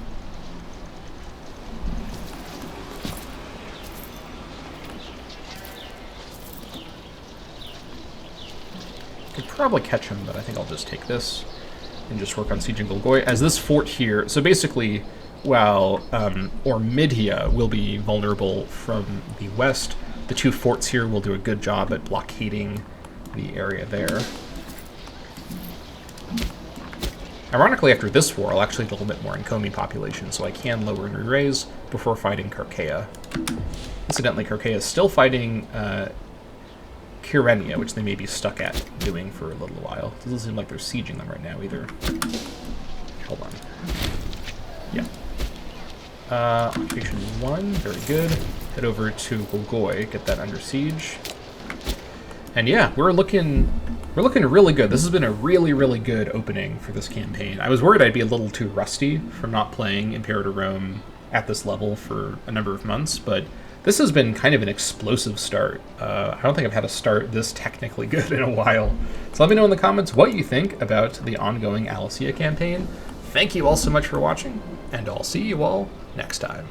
Could probably catch him, but I think I'll just take this and just work on sieging Golgoi. As this fort here, so basically, while Ormidia will be vulnerable from the west, the two forts here will do a good job at blockading the area there. Ironically, after this war, I'll actually get a little bit more Enkomi population, so I can lower and re-raise before fighting Karkea. Incidentally, Karkea is still fighting Kyrenia, which they may be stuck at doing for a little while. It doesn't seem like they're sieging them right now either. Hold on. Yeah. Occupation 1, very good. Head over to Golgoi, get that under siege. And yeah, we're looking really good. This has been a really, really good opening for this campaign. I was worried I'd be a little too rusty from not playing Imperator Rome at this level for a number of months, but this has been kind of an explosive start. I don't think I've had a start this technically good in a while. So let me know in the comments what you think about the ongoing Alasiya campaign. Thank you all so much for watching, and I'll see you all next time.